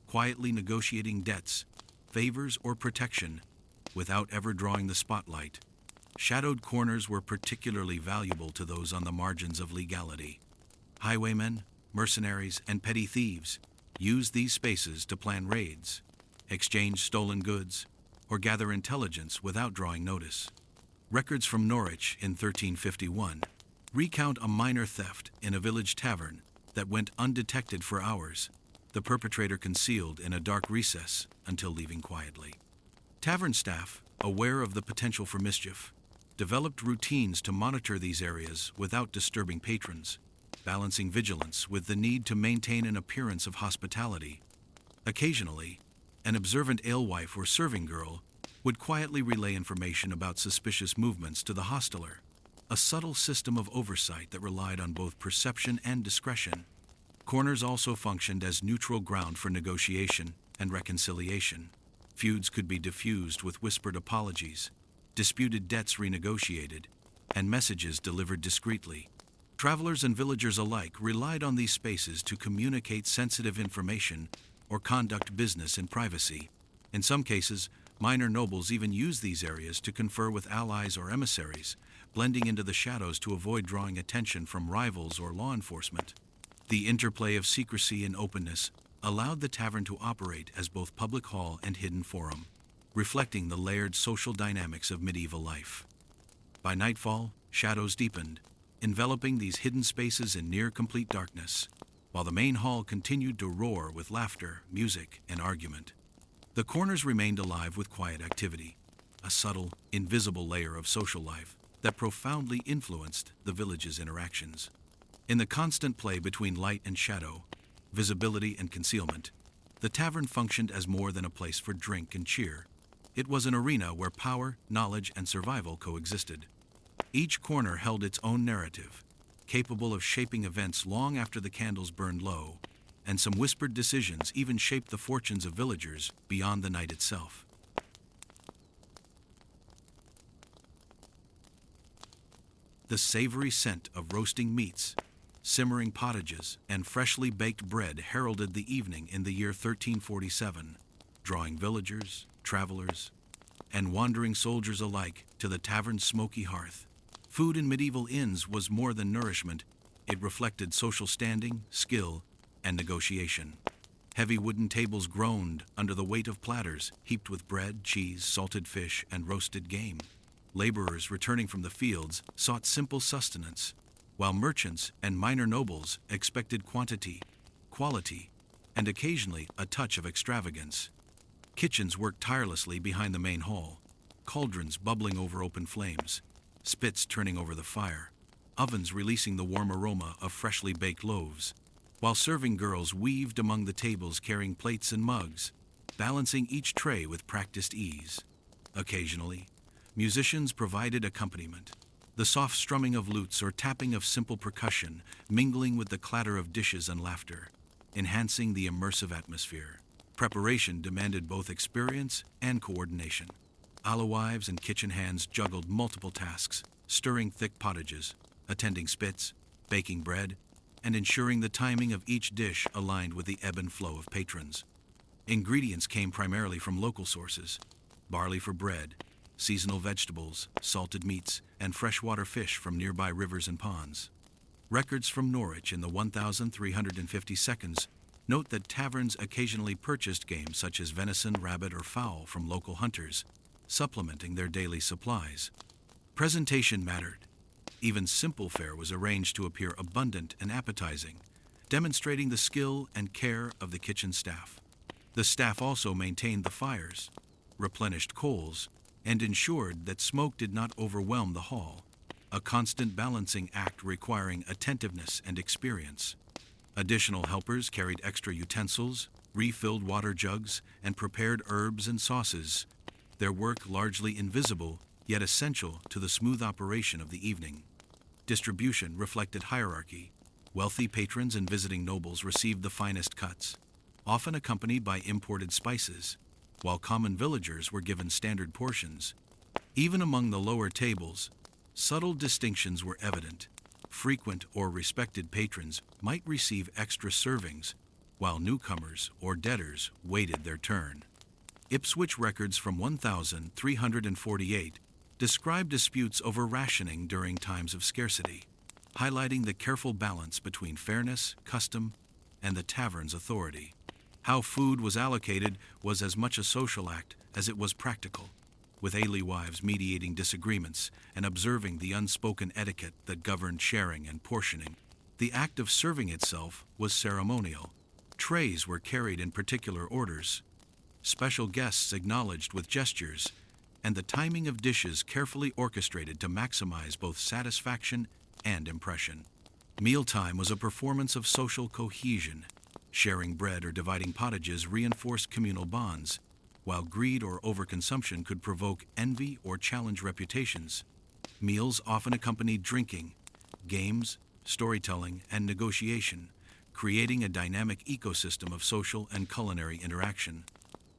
quietly negotiating debts, favors, or protection without ever drawing the spotlight. Shadowed corners were particularly valuable to those on the margins of legality. Highwaymen, mercenaries, and petty thieves used these spaces to plan raids, exchange stolen goods, or gather intelligence without drawing notice. Records from Norwich in 1351 recount a minor theft in a village tavern that went undetected for hours, the perpetrator concealed in a dark recess until leaving quietly. Tavern staff, aware of the potential for mischief, developed routines to monitor these areas without disturbing patrons, balancing vigilance with the need to maintain an appearance of hospitality. Occasionally, an observant alewife or serving girl would quietly relay information about suspicious movements to the hosteler, a subtle system of oversight that relied on both perception and discretion. Corners also functioned as neutral ground for negotiation and reconciliation. Feuds could be diffused with whispered apologies, disputed debts renegotiated, and messages delivered discreetly. Travelers and villagers alike relied on these spaces to communicate sensitive information or conduct business in privacy. In some cases, minor nobles even used these areas to confer with allies or emissaries, blending into the shadows to avoid drawing attention from rivals or law enforcement. The interplay of secrecy and openness allowed the tavern to operate as both public hall and hidden forum, reflecting the layered social dynamics of medieval life. By nightfall, shadows deepened, enveloping these hidden spaces in near-complete darkness, while the main hall continued to roar with laughter, music, and argument. The corners remained alive with quiet activity, a subtle, invisible layer of social life that profoundly influenced the village's interactions. In the constant play between light and shadow, visibility and concealment, the tavern functioned as more than a place for drink and cheer. It was an arena where power, knowledge, and survival coexisted. Each corner held its own narrative, capable of shaping events long after the candles burned low, and some whispered decisions even shaped the fortunes of villagers beyond the night itself. The savory scent of roasting meats, simmering pottages, and freshly baked bread heralded the evening in the year 1347, drawing villagers, travelers, and wandering soldiers alike to the tavern's smoky hearth. Food in medieval inns was more than nourishment. It reflected social standing, skill, and negotiation. Heavy wooden tables groaned under the weight of platters heaped with bread, cheese, salted fish, and roasted game. Laborers returning from the fields sought simple sustenance, while merchants and minor nobles expected quantity, quality, and occasionally a touch of extravagance. Kitchens worked tirelessly behind the main hall, cauldrons bubbling over open flames, spits turning over the fire, ovens releasing the warm aroma of freshly baked loaves, while serving girls weaved among the tables carrying plates and mugs, balancing each tray with practiced ease. Occasionally, musicians provided accompaniment, the soft strumming of lutes or tapping of simple percussion mingling with the clatter of dishes and laughter, enhancing the immersive atmosphere. Preparation demanded both experience and coordination. Alewives and kitchen hands juggled multiple tasks, stirring thick pottages, attending spits, baking bread, and ensuring the timing of each dish aligned with the ebb and flow of patrons. Ingredients came primarily from local sources: barley for bread, seasonal vegetables, salted meats, and freshwater fish from nearby rivers and ponds. Records from Norwich in the 1350 seconds note that taverns occasionally purchased game such as venison, rabbit, or fowl from local hunters, supplementing their daily supplies. Presentation mattered. Even simple fare was arranged to appear abundant and appetizing, demonstrating the skill and care of the kitchen staff. The staff also maintained the fires, replenished coals, and ensured that smoke did not overwhelm the hall, a constant balancing act requiring attentiveness and experience. Additional helpers carried extra utensils, refilled water jugs, and prepared herbs and sauces, their work largely invisible, yet essential to the smooth operation of the evening. Distribution reflected hierarchy. Wealthy patrons and visiting nobles received the finest cuts, often accompanied by imported spices, while common villagers were given standard portions. Even among the lower tables, subtle distinctions were evident. Frequent or respected patrons might receive extra servings, while newcomers or debtors waited their turn. Ipswich records from 1348 describe disputes over rationing during times of scarcity, highlighting the careful balance between fairness, custom, and the tavern's authority. How food was allocated was as much a social act as it was practical, with alewives mediating disagreements and observing the unspoken etiquette that governed sharing and portioning. The act of serving itself was ceremonial. Trays were carried in particular orders, special guests acknowledged with gestures, and the timing of dishes carefully orchestrated to maximize both satisfaction and impression. Mealtime was a performance of social cohesion. Sharing bread or dividing pottages reinforced communal bonds, while greed or overconsumption could provoke envy or challenge reputations. Meals often accompanied drinking, games, storytelling, and negotiation, creating a dynamic ecosystem of social and culinary interaction.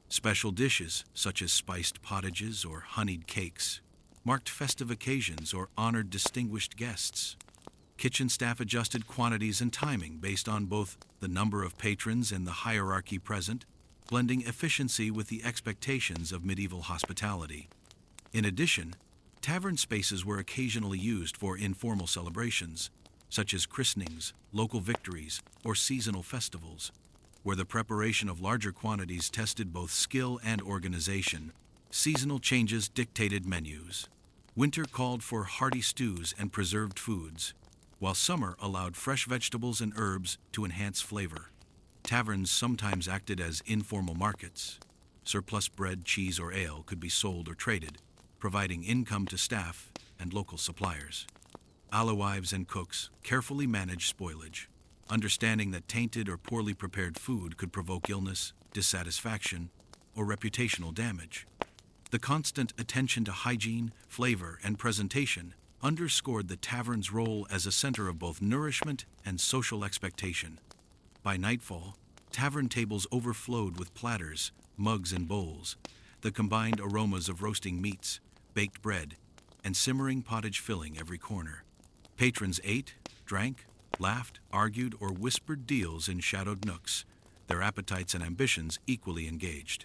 Special dishes, such as spiced pottages or honeyed cakes, marked festive occasions or honored distinguished guests. Kitchen staff adjusted quantities and timing based on both the number of patrons and the hierarchy present, blending efficiency with the expectations of medieval hospitality. In addition, tavern spaces were occasionally used for informal celebrations, such as christenings, local victories, or seasonal festivals, where the preparation of larger quantities tested both skill and organization. Seasonal changes dictated menus. Winter called for hearty stews and preserved foods, while summer allowed fresh vegetables and herbs to enhance flavor. Taverns sometimes acted as informal markets. Surplus bread, cheese, or ale could be sold or traded, providing income to staff and local suppliers. Alewives and cooks carefully managed spoilage, understanding that tainted or poorly prepared food could provoke illness, dissatisfaction, or reputational damage. The constant attention to hygiene, flavor, and presentation underscored the tavern's role as a center of both nourishment and social expectation. By nightfall, tavern tables overflowed with platters, mugs, and bowls, the combined aromas of roasting meats, baked bread, and simmering pottage filling every corner. Patrons ate, drank, laughed, argued, or whispered deals in shadowed nooks, their appetites and ambitions equally engaged.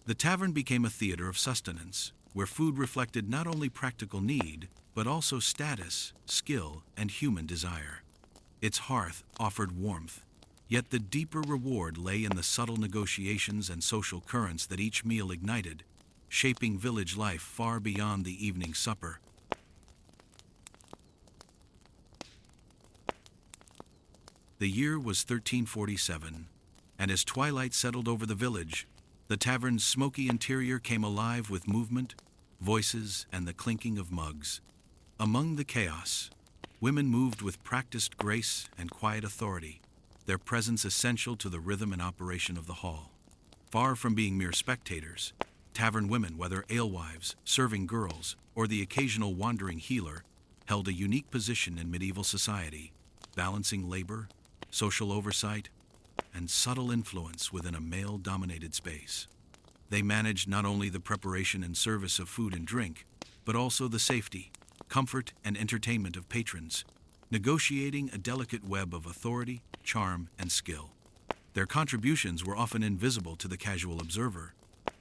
The tavern became a theater of sustenance, where food reflected not only practical need, but also status, skill, and human desire. Its hearth offered warmth, yet the deeper reward lay in the subtle negotiations and social currents that each meal ignited, shaping village life far beyond the evening supper. The year was 1347, and as twilight settled over the village, the tavern's smoky interior came alive with movement, voices, and the clinking of mugs. Among the chaos, women moved with practiced grace and quiet authority, their presence essential to the rhythm and operation of the hall. Far from being mere spectators, tavern women, whether alewives, serving girls, or the occasional wandering healer, held a unique position in medieval society, balancing labor, social oversight, and subtle influence within a male-dominated space. They managed not only the preparation and service of food and drink, but also the safety, comfort, and entertainment of patrons, negotiating a delicate web of authority, charm, and skill. Their contributions were often invisible to the casual observer,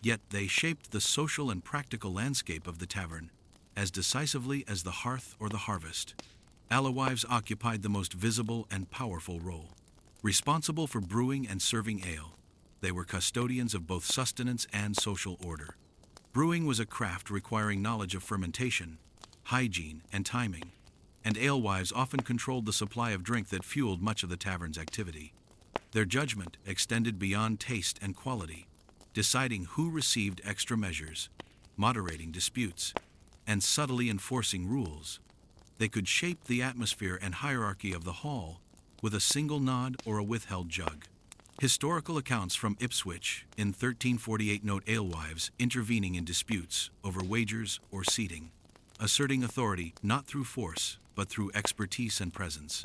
yet they shaped the social and practical landscape of the tavern as decisively as the hearth or the harvest. Alewives occupied the most visible and powerful role. Responsible for brewing and serving ale, they were custodians of both sustenance and social order. Brewing was a craft requiring knowledge of fermentation, hygiene, and timing, and alewives often controlled the supply of drink that fueled much of the tavern's activity. Their judgment extended beyond taste and quality, deciding who received extra measures, moderating disputes, and subtly enforcing rules. They could shape the atmosphere and hierarchy of the hall with a single nod or a withheld jug. Historical accounts from Ipswich in 1348 note alewives intervening in disputes over wagers or seating, asserting authority not through force, but through expertise and presence.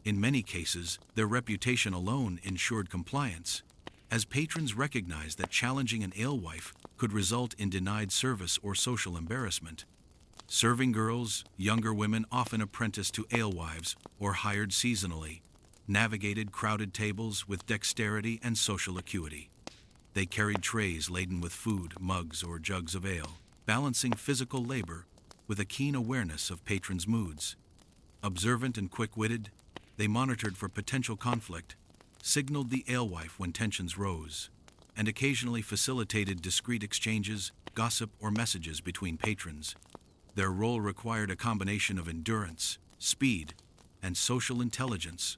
In many cases, their reputation alone ensured compliance, as patrons recognized that challenging an alewife could result in denied service or social embarrassment. Serving girls, younger women often apprenticed to alewives or hired seasonally, navigated crowded tables with dexterity and social acuity. They carried trays laden with food, mugs, or jugs of ale, balancing physical labor with a keen awareness of patrons' moods. Observant and quick-witted, they monitored for potential conflict, signaled the alewife when tensions rose, and occasionally facilitated discreet exchanges, gossip, or messages between patrons. Their role required a combination of endurance, speed, and social intelligence,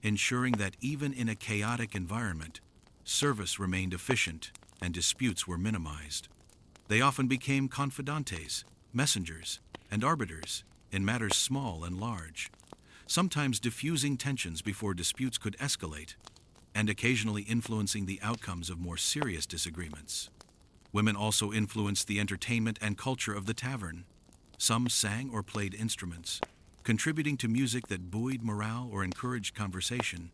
ensuring that even in a chaotic environment, service remained efficient and disputes were minimized. They often became confidantes, messengers, and arbiters in matters small and large, sometimes diffusing tensions before disputes could escalate, and occasionally influencing the outcomes of more serious disagreements. Women also influenced the entertainment and culture of the tavern. Some sang or played instruments, contributing to music that buoyed morale or encouraged conversation.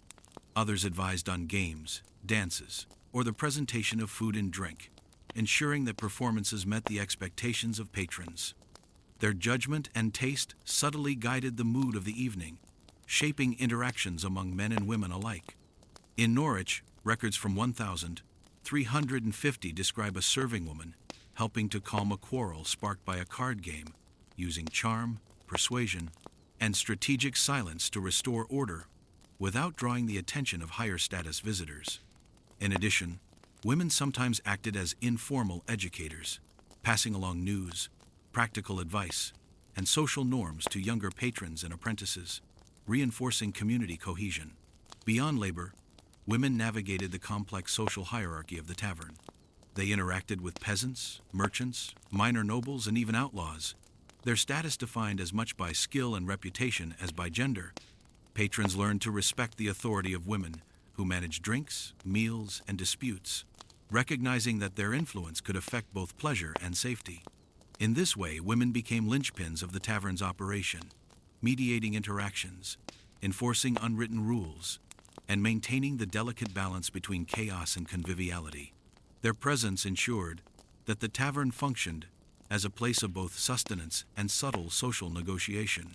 Others advised on games, dances, or the presentation of food and drink, ensuring that performances met the expectations of patrons. Their judgment and taste subtly guided the mood of the evening, shaping interactions among men and women alike. In Norwich, records from 1,350 describe a serving woman helping to calm a quarrel sparked by a card game, using charm, persuasion, and strategic silence to restore order without drawing the attention of higher status visitors. In addition, women sometimes acted as informal educators, passing along news, practical advice, and social norms to younger patrons and apprentices, reinforcing community cohesion. Beyond labor, women navigated the complex social hierarchy of the tavern. They interacted with peasants, merchants, minor nobles, and even outlaws, their status defined as much by skill and reputation as by gender. Patrons learned to respect the authority of women who managed drinks, meals, and disputes, recognizing that their influence could affect both pleasure and safety. In this way, women became linchpins of the tavern's operation, mediating interactions, enforcing unwritten rules, and maintaining the delicate balance between chaos and conviviality. Their presence ensured that the tavern functioned as a place of both sustenance and subtle social negotiation,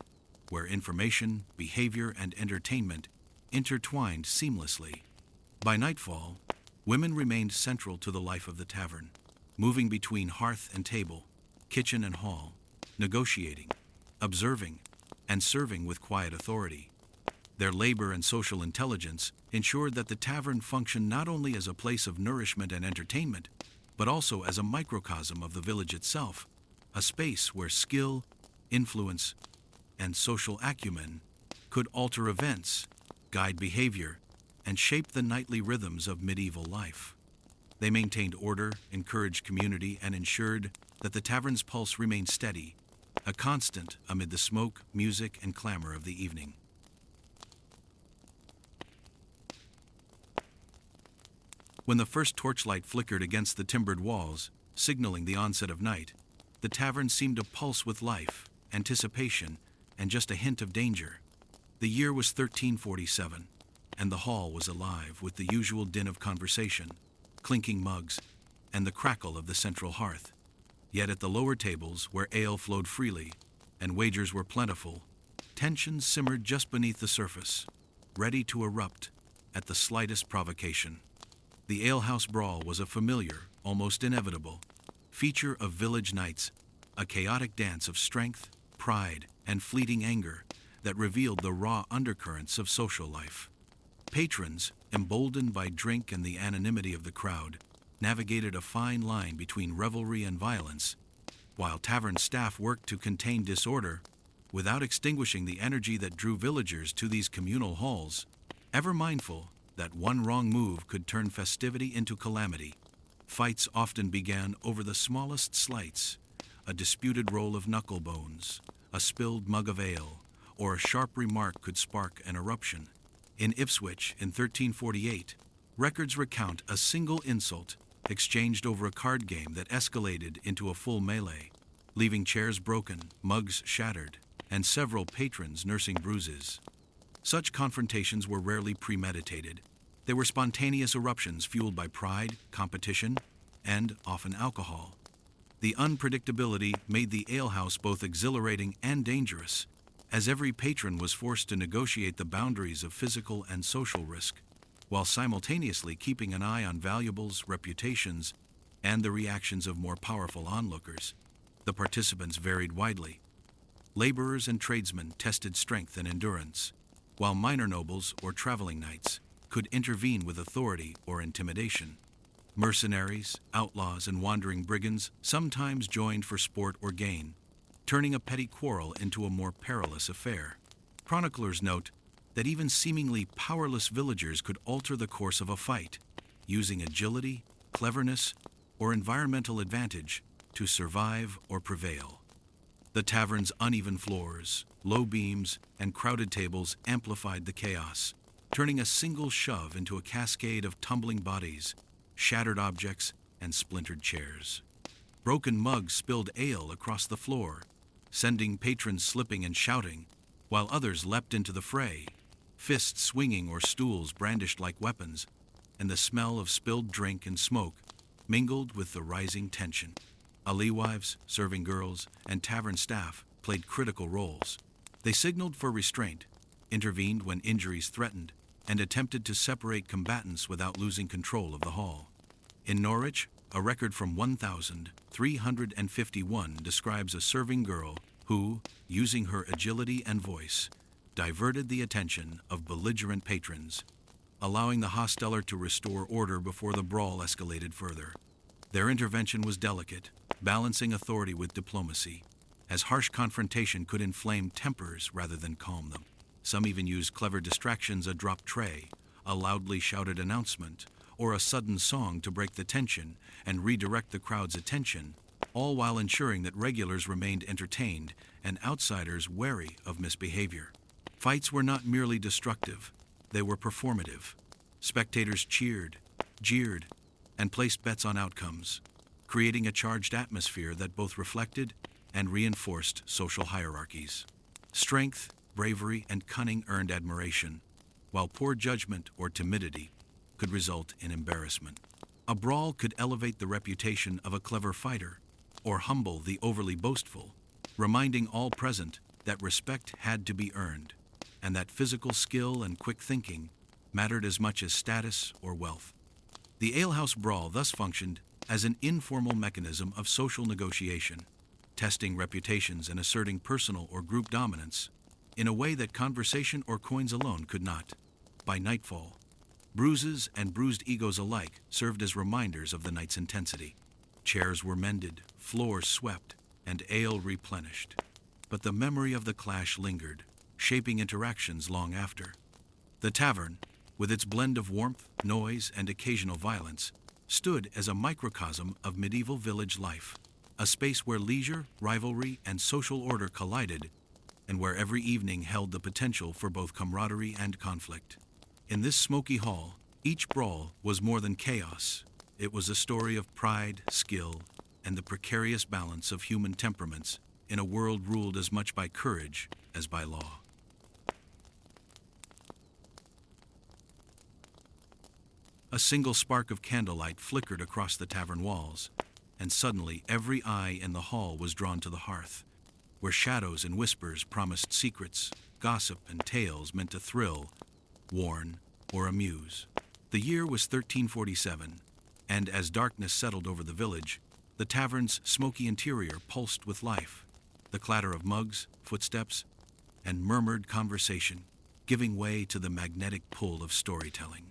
where information, behavior, and entertainment intertwined seamlessly. By nightfall, women remained central to the life of the tavern, moving between hearth and table, kitchen and hall, negotiating, observing, and serving with quiet authority. Their labor and social intelligence ensured that the tavern functioned not only as a place of nourishment and entertainment, but also as a microcosm of the village itself, a space where skill, influence, and social acumen could alter events, guide behavior, and shape the nightly rhythms of medieval life. They maintained order, encouraged community, and ensured that the tavern's pulse remained steady, a constant amid the smoke, music, and clamor of the evening. When the first torchlight flickered against the timbered walls, signaling the onset of night, the tavern seemed to pulse with life, anticipation, and just a hint of danger. The year was 1347, and the hall was alive with the usual din of conversation, clinking mugs, and the crackle of the central hearth. Yet at the lower tables, where ale flowed freely and wagers were plentiful, tension simmered just beneath the surface, ready to erupt at the slightest provocation. The alehouse brawl was a familiar, almost inevitable, feature of village nights, a chaotic dance of strength, pride, and fleeting anger that revealed the raw undercurrents of social life. Patrons, emboldened by drink and the anonymity of the crowd, navigated a fine line between revelry and violence, while tavern staff worked to contain disorder without extinguishing the energy that drew villagers to these communal halls, ever mindful that one wrong move could turn festivity into calamity. Fights often began over the smallest slights, a disputed roll of knuckle bones, a spilled mug of ale, or a sharp remark could spark an eruption. In Ipswich, in 1348, records recount a single insult exchanged over a card game that escalated into a full melee, leaving chairs broken, mugs shattered, and several patrons nursing bruises. Such confrontations were rarely premeditated. They were spontaneous eruptions fueled by pride, competition, and often alcohol. The unpredictability made the alehouse both exhilarating and dangerous, as every patron was forced to negotiate the boundaries of physical and social risk, while simultaneously keeping an eye on valuables, reputations, and the reactions of more powerful onlookers. The participants varied widely. Laborers and tradesmen tested strength and endurance, while minor nobles or traveling knights could intervene with authority or intimidation. Mercenaries, outlaws, and wandering brigands sometimes joined for sport or gain, turning a petty quarrel into a more perilous affair. Chroniclers note that even seemingly powerless villagers could alter the course of a fight, using agility, cleverness, or environmental advantage to survive or prevail. The tavern's uneven floors, low beams, and crowded tables amplified the chaos, turning a single shove into a cascade of tumbling bodies, shattered objects, and splintered chairs. Broken mugs spilled ale across the floor, sending patrons slipping and shouting, while others leapt into the fray, fists swinging or stools brandished like weapons, and the smell of spilled drink and smoke mingled with the rising tension. Alewives, serving girls, and tavern staff played critical roles. They signaled for restraint, intervened when injuries threatened, and attempted to separate combatants without losing control of the hall. In Norwich, a record from 1351 describes a serving girl who, using her agility and voice, diverted the attention of belligerent patrons, allowing the hosteler to restore order before the brawl escalated further. Their intervention was delicate, balancing authority with diplomacy, as harsh confrontation could inflame tempers rather than calm them. Some even used clever distractions: a dropped tray, a loudly shouted announcement, or a sudden song to break the tension and redirect the crowd's attention, all while ensuring that regulars remained entertained and outsiders wary of misbehavior. Fights were not merely destructive, they were performative. Spectators cheered, jeered, and placed bets on outcomes, creating a charged atmosphere that both reflected and reinforced social hierarchies. Strength, bravery, and cunning earned admiration, while poor judgment or timidity could result in embarrassment. A brawl could elevate the reputation of a clever fighter or humble the overly boastful, reminding all present that respect had to be earned, and that physical skill and quick thinking mattered as much as status or wealth. The alehouse brawl thus functioned as an informal mechanism of social negotiation, testing reputations and asserting personal or group dominance in a way that conversation or coins alone could not. By nightfall, bruises and bruised egos alike served as reminders of the night's intensity. Chairs were mended, floors swept, and ale replenished. But the memory of the clash lingered, shaping interactions long after. The tavern, with its blend of warmth, noise, and occasional violence, stood as a microcosm of medieval village life, a space where leisure, rivalry, and social order collided, and where every evening held the potential for both camaraderie and conflict. In this smoky hall, each brawl was more than chaos. It was a story of pride, skill, and the precarious balance of human temperaments in a world ruled as much by courage as by law. A single spark of candlelight flickered across the tavern walls, and suddenly every eye in the hall was drawn to the hearth, where shadows and whispers promised secrets, gossip, and tales meant to thrill, warn, or amuse. The year was 1347, and as darkness settled over the village, the tavern's smoky interior pulsed with life, the clatter of mugs, footsteps, and murmured conversation giving way to the magnetic pull of storytelling.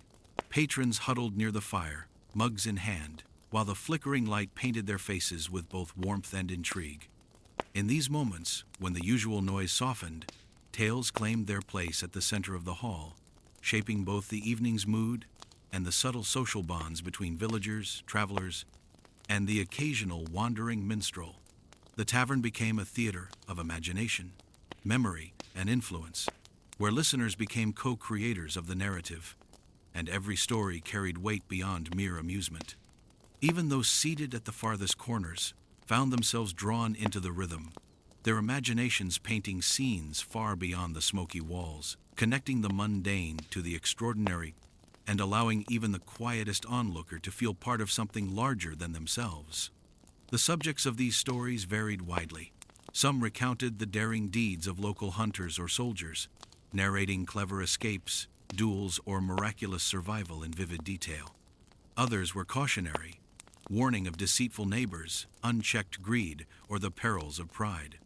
Patrons huddled near the fire, mugs in hand, while the flickering light painted their faces with both warmth and intrigue. In these moments, when the usual noise softened, tales claimed their place at the center of the hall, shaping both the evening's mood and the subtle social bonds between villagers, travelers, and the occasional wandering minstrel. The tavern became a theater of imagination, memory, and influence, where listeners became co-creators of the narrative, and every story carried weight beyond mere amusement. Even those seated at the farthest corners found themselves drawn into the rhythm, their imaginations painting scenes far beyond the smoky walls, connecting the mundane to the extraordinary, and allowing even the quietest onlooker to feel part of something larger than themselves. The subjects of these stories varied widely. Some recounted the daring deeds of local hunters or soldiers, narrating clever escapes, duels, or miraculous survival in vivid detail. Others were cautionary, warning of deceitful neighbors, unchecked greed, or the perils of pride.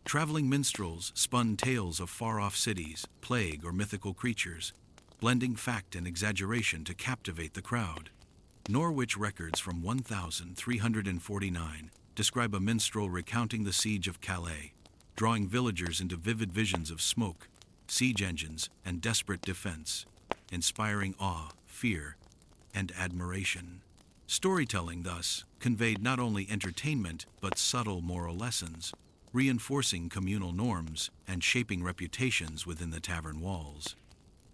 Traveling minstrels spun tales of far-off cities, plague, or mythical creatures, blending fact and exaggeration to captivate the crowd. Norwich records from 1349 describe a minstrel recounting the siege of Calais, drawing villagers into vivid visions of smoke, siege engines, and desperate defense, inspiring awe, fear, and admiration. Storytelling, thus, conveyed not only entertainment but subtle moral lessons, reinforcing communal norms and shaping reputations within the tavern walls.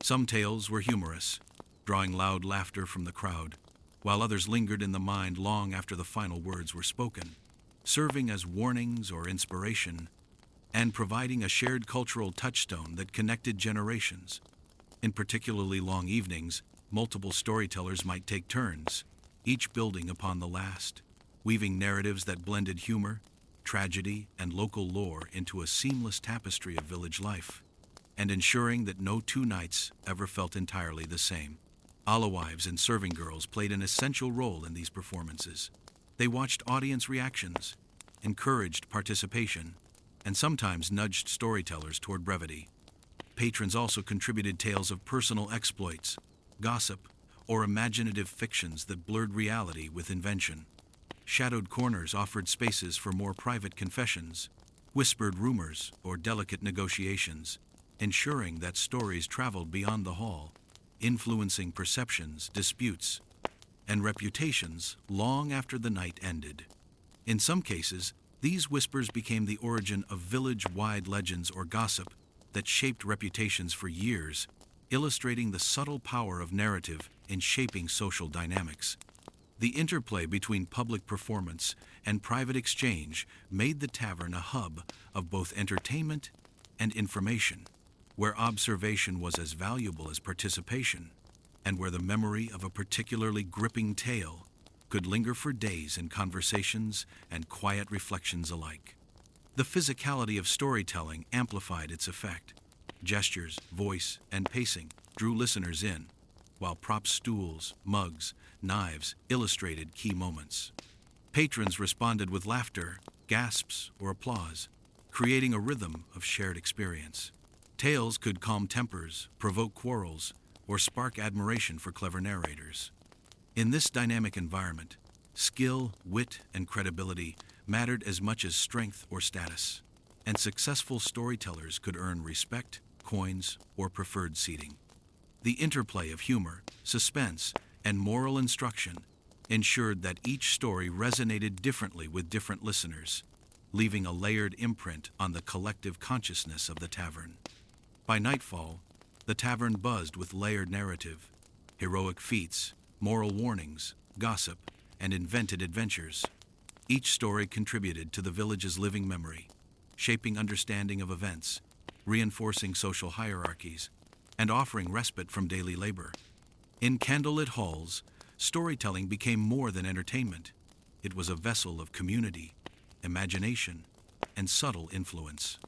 Some tales were humorous, drawing loud laughter from the crowd, while others lingered in the mind long after the final words were spoken, serving as warnings or inspiration, and providing a shared cultural touchstone that connected generations. In particularly long evenings, multiple storytellers might take turns, each building upon the last, weaving narratives that blended humor, tragedy, and local lore into a seamless tapestry of village life, and ensuring that no two nights ever felt entirely the same. Alewives and serving girls played an essential role in these performances. They watched audience reactions, encouraged participation, and sometimes nudged storytellers toward brevity. Patrons also contributed tales of personal exploits, gossip, or imaginative fictions that blurred reality with invention. Shadowed corners offered spaces for more private confessions, whispered rumors, or delicate negotiations, ensuring that stories traveled beyond the hall, influencing perceptions, disputes, and reputations long after the night ended. In some cases, these whispers became the origin of village-wide legends or gossip that shaped reputations for years, illustrating the subtle power of narrative in shaping social dynamics. The interplay between public performance and private exchange made the tavern a hub of both entertainment and information, where observation was as valuable as participation, and where the memory of a particularly gripping tale could linger for days in conversations and quiet reflections alike. The physicality of storytelling amplified its effect. Gestures, voice, and pacing drew listeners in, while props, stools, mugs, knives illustrated key moments. Patrons responded with laughter, gasps, or applause, creating a rhythm of shared experience. Tales could calm tempers, provoke quarrels, or spark admiration for clever narrators. In this dynamic environment, skill, wit, and credibility mattered as much as strength or status, and successful storytellers could earn respect, coins, or preferred seating. The interplay of humor, suspense, and moral instruction ensured that each story resonated differently with different listeners, leaving a layered imprint on the collective consciousness of the tavern. By nightfall, the tavern buzzed with layered narrative, heroic feats, moral warnings, gossip, and invented adventures. Each story contributed to the village's living memory, shaping understanding of events, reinforcing social hierarchies, and offering respite from daily labor. In candlelit halls, storytelling became more than entertainment. It was a vessel of community, imagination, and subtle influence.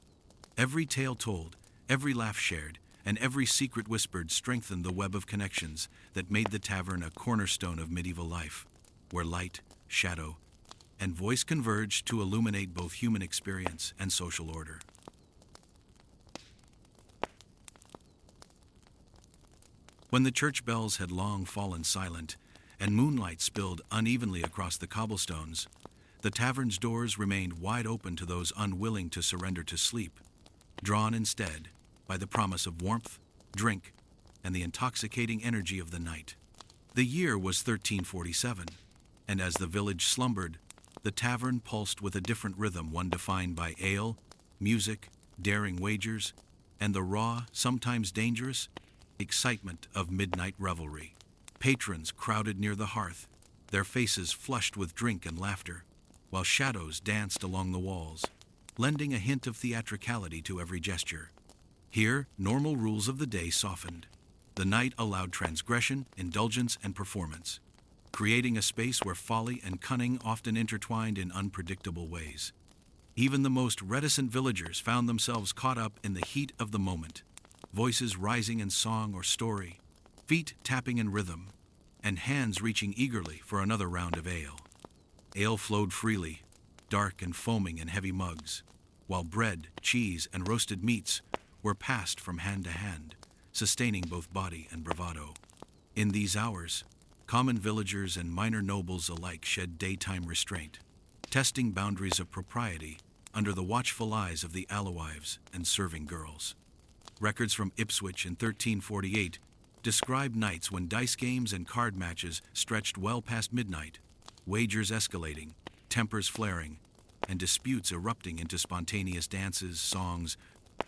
Every tale told, every laugh shared, and every secret whispered strengthened the web of connections that made the tavern a cornerstone of medieval life, where light, shadow, and voice converged to illuminate both human experience and social order. When the church bells had long fallen silent, and moonlight spilled unevenly across the cobblestones, the tavern's doors remained wide open to those unwilling to surrender to sleep, drawn instead by the promise of warmth, drink, and the intoxicating energy of the night. The year was 1347, and as the village slumbered, the tavern pulsed with a different rhythm, one defined by ale, music, daring wagers, and the raw, sometimes dangerous, excitement of midnight revelry. Patrons crowded near the hearth, their faces flushed with drink and laughter, while shadows danced along the walls, lending a hint of theatricality to every gesture. Here, normal rules of the day softened. The night allowed transgression, indulgence, and performance, creating a space where folly and cunning often intertwined in unpredictable ways. Even the most reticent villagers found themselves caught up in the heat of the moment, voices rising in song or story, feet tapping in rhythm, and hands reaching eagerly for another round of ale. Ale flowed freely, dark and foaming in heavy mugs, while bread, cheese, and roasted meats were passed from hand to hand, sustaining both body and bravado. In these hours, common villagers and minor nobles alike shed daytime restraint, testing boundaries of propriety under the watchful eyes of the alewives and serving girls. Records from Ipswich in 1348 described nights when dice games and card matches stretched well past midnight, wagers escalating, tempers flaring, and disputes erupting into spontaneous dances, songs,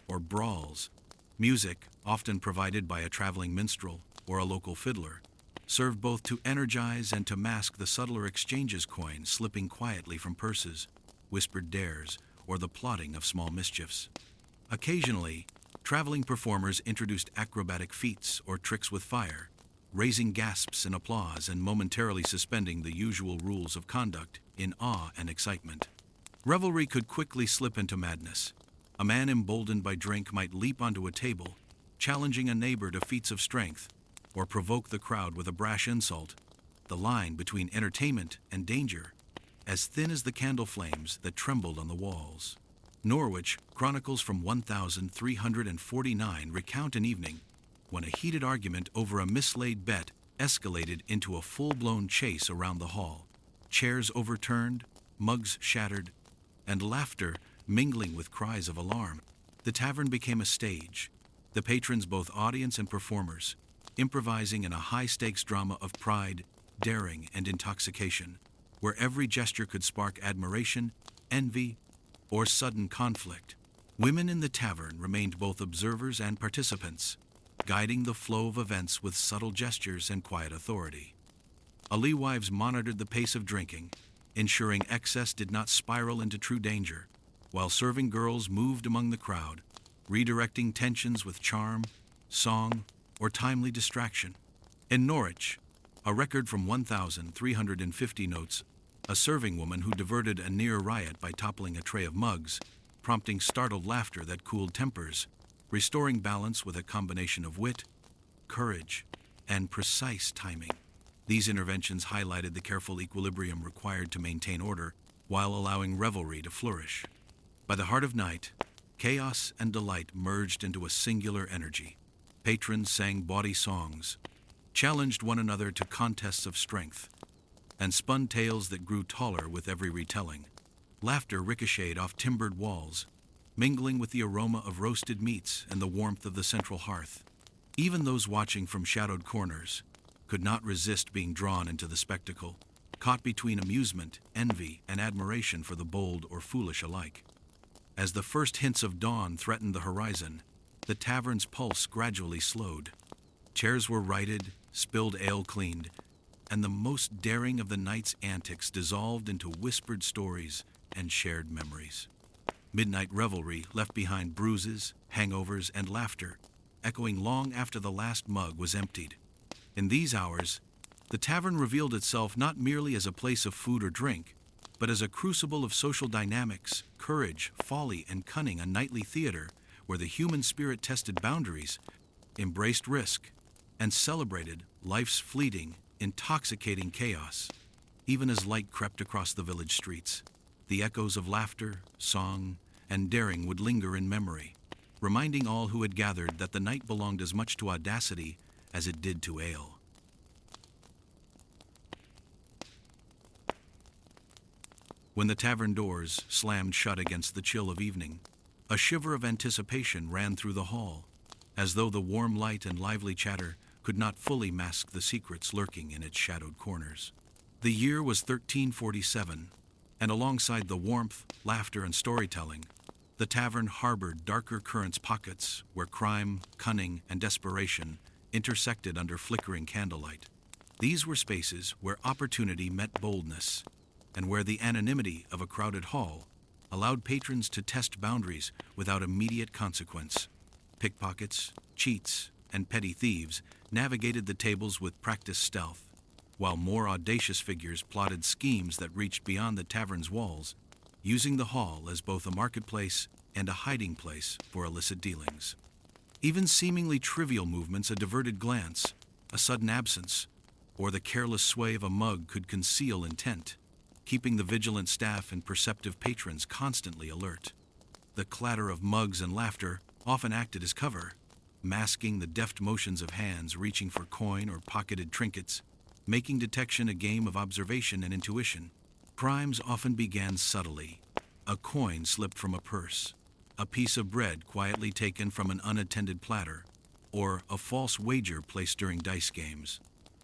or brawls. Music, often provided by a traveling minstrel or a local fiddler, served both to energize and to mask the subtler exchanges coin slipping quietly from purses, whispered dares, or the plotting of small mischiefs. Occasionally, traveling performers introduced acrobatic feats or tricks with fire, raising gasps in applause and momentarily suspending the usual rules of conduct in awe and excitement. Revelry could quickly slip into madness. A man emboldened by drink might leap onto a table, challenging a neighbor to feats of strength, or provoke the crowd with a brash insult, the line between entertainment and danger as thin as the candle flames that trembled on the walls. Norwich chronicles from 1349 recount an evening when a heated argument over a mislaid bet escalated into a full-blown chase around the hall, chairs overturned, mugs shattered, and laughter mingling with cries of alarm. The tavern became a stage, the patrons both audience and performers, improvising in a high-stakes drama of pride, daring, and intoxication, where every gesture could spark admiration, envy, or sudden conflict. Women in the tavern remained both observers and participants, guiding the flow of events with subtle gestures and quiet authority. Alewives monitored the pace of drinking, ensuring excess did not spiral into true danger, while serving girls moved among the crowd, redirecting tensions with charm, song, or timely distraction. In Norwich, a record from 1350 notes a serving woman who diverted a near riot by toppling a tray of mugs, prompting startled laughter that cooled tempers, restoring balance with a combination of wit, courage, and precise timing. These interventions highlighted the careful equilibrium required to maintain order while allowing revelry to flourish. By the heart of night, chaos and delight merged into a singular energy. Patrons sang bawdy songs, challenged one another to contests of strength, and spun tales that grew taller with every retelling. Laughter ricocheted off timbered walls, mingling with the aroma of roasted meats and the warmth of the central hearth. Even those watching from shadowed corners could not resist being drawn into the spectacle, caught between amusement, envy, and admiration for the bold or foolish alike. As the first hints of dawn threatened the horizon, the tavern's pulse gradually slowed. Chairs were righted, spilled ale cleaned, and the most daring of the night's antics dissolved into whispered stories and shared memories. Midnight revelry left behind bruises, hangovers, and laughter, echoing long after the last mug was emptied. In these hours, the tavern revealed itself not merely as a place of food or drink, but as a crucible of social dynamics, courage, folly, and cunning, a nightly theater where the human spirit tested boundaries, embraced risk, and celebrated life's fleeting, intoxicating chaos. Even as light crept across the village streets, the echoes of laughter, song, and daring would linger in memory, reminding all who had gathered that the night belonged as much to audacity as it did to ale. When the tavern doors slammed shut against the chill of evening, a shiver of anticipation ran through the hall, as though the warm light and lively chatter could not fully mask the secrets lurking in its shadowed corners. The year was 1347, and alongside the warmth, laughter, and storytelling, the tavern harbored darker currents pockets where crime, cunning, and desperation intersected under flickering candlelight. These were spaces where opportunity met boldness, and where the anonymity of a crowded hall allowed patrons to test boundaries without immediate consequence. Pickpockets, cheats, and petty thieves navigated the tables with practiced stealth, while more audacious figures plotted schemes that reached beyond the tavern's walls, using the hall as both a marketplace and a hiding place for illicit dealings. Even seemingly trivial movements, a diverted glance, a sudden absence, or the careless sway of a mug could conceal intent, keeping the vigilant staff and perceptive patrons constantly alert. The clatter of mugs and laughter often acted as cover, masking the deft motions of hands reaching for coin or pocketed trinkets, making detection a game of observation and intuition. Crimes often began subtly. A coin slipped from a purse, a piece of bread quietly taken from an unattended platter, or a false wager placed during dice games.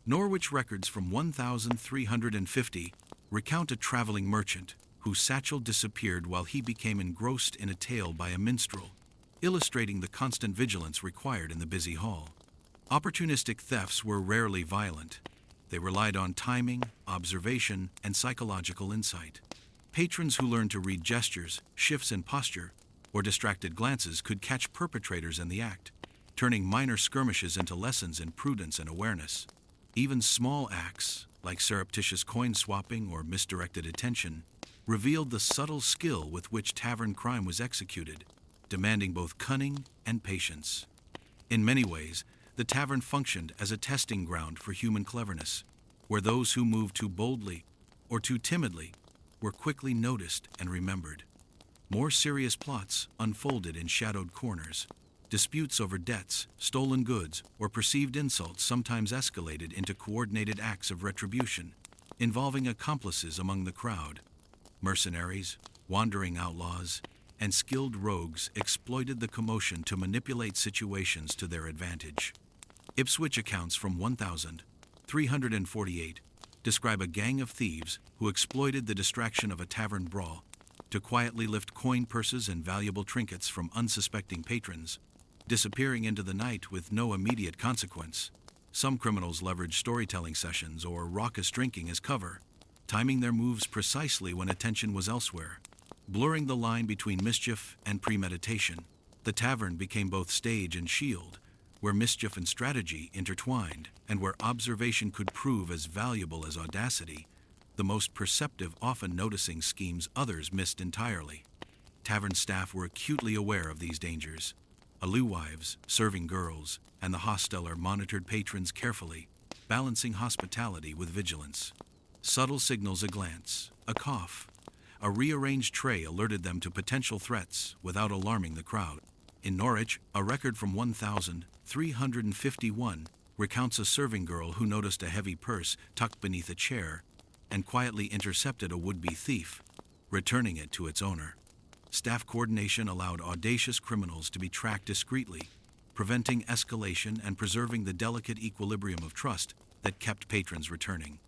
Norwich records from 1350 recount a traveling merchant whose satchel disappeared while he became engrossed in a tale by a minstrel, illustrating the constant vigilance required in the busy hall. Opportunistic thefts were rarely violent. They relied on timing, observation, and psychological insight. Patrons who learned to read gestures, shifts in posture, or distracted glances could catch perpetrators in the act, turning minor skirmishes into lessons in prudence and awareness. Even small acts, like surreptitious coin swapping or misdirected attention, revealed the subtle skill with which tavern crime was executed, demanding both cunning and patience. In many ways, the tavern functioned as a testing ground for human cleverness, where those who moved too boldly or too timidly were quickly noticed and remembered. More serious plots unfolded in shadowed corners. Disputes over debts, stolen goods, or perceived insults sometimes escalated into coordinated acts of retribution, involving accomplices among the crowd. Mercenaries, wandering outlaws, and skilled rogues exploited the commotion to manipulate situations to their advantage. Ipswich accounts from 1348 describe a gang of thieves who exploited the distraction of a tavern brawl to quietly lift coin purses and valuable trinkets from unsuspecting patrons, disappearing into the night with no immediate consequence. Some criminals leveraged storytelling sessions or raucous drinking as cover, timing their moves precisely when attention was elsewhere. Blurring the line between mischief and premeditation, the tavern became both stage and shield, where mischief and strategy intertwined, and where observation could prove as valuable as audacity, the most perceptive often noticing schemes others missed entirely. Tavern staff were acutely aware of these dangers. Alewives, serving girls, and the hosteler monitored patrons carefully, balancing hospitality with vigilance. Subtle signals, a glance, a cough, a rearranged tray alerted them to potential threats without alarming the crowd. In Norwich, a record from 1351 recounts a serving girl who noticed a heavy purse tucked beneath a chair and quietly intercepted a would-be thief, returning it to its owner. Staff coordination allowed audacious criminals to be tracked discreetly, preventing escalation and preserving the delicate equilibrium of trust that kept patrons returning.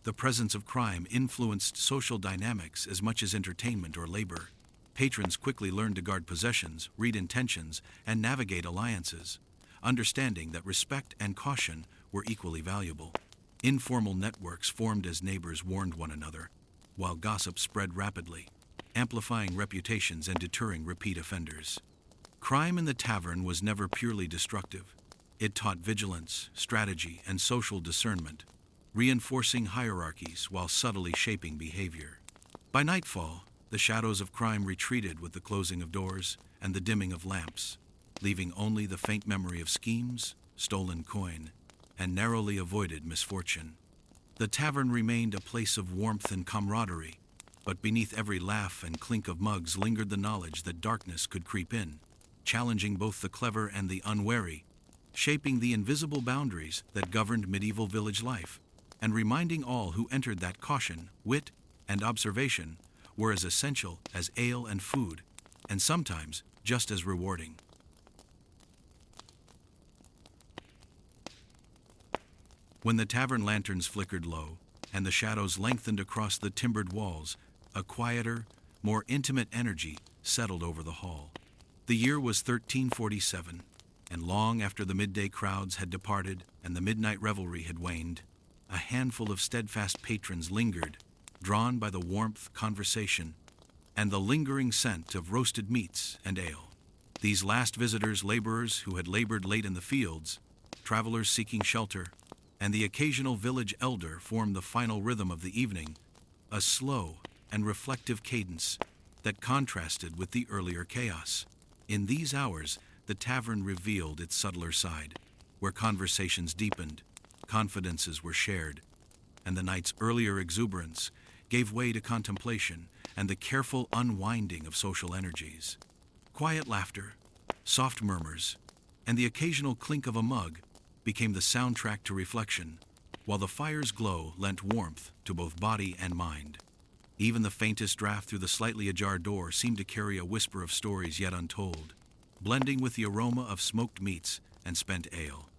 The presence of crime influenced social dynamics as much as entertainment or labor. Patrons quickly learned to guard possessions, read intentions, and navigate alliances, understanding that respect and caution were equally valuable. Informal networks formed as neighbors warned one another, while gossip spread rapidly, amplifying reputations and deterring repeat offenders. Crime in the tavern was never purely destructive. It taught vigilance, strategy, and social discernment, reinforcing hierarchies while subtly shaping behavior. By nightfall, the shadows of crime retreated with the closing of doors and the dimming of lamps, leaving only the faint memory of schemes, stolen coin, and narrowly avoided misfortune. The tavern remained a place of warmth and camaraderie, but beneath every laugh and clink of mugs lingered the knowledge that darkness could creep in, challenging both the clever and the unwary, shaping the invisible boundaries that governed medieval village life, and reminding all who entered that caution, wit, and observation were as essential as ale and food, and sometimes just as rewarding. When the tavern lanterns flickered low, and the shadows lengthened across the timbered walls, a quieter, more intimate energy settled over the hall. The year was 1347, and long after the midday crowds had departed and the midnight revelry had waned, a handful of steadfast patrons lingered, drawn by the warmth, conversation, and the lingering scent of roasted meats and ale. These last visitors, laborers who had labored late in the fields, travelers seeking shelter, and the occasional village elder formed the final rhythm of the evening, a slow and reflective cadence that contrasted with the earlier chaos. In these hours, the tavern revealed its subtler side, where conversations deepened, confidences were shared, and the night's earlier exuberance gave way to contemplation and the careful unwinding of social energies. Quiet laughter, soft murmurs, and the occasional clink of a mug became the soundtrack to reflection, while the fire's glow lent warmth to both body and mind. Even the faintest draft through the slightly ajar door seemed to carry a whisper of stories yet untold, blending with the aroma of smoked meats and spent ale.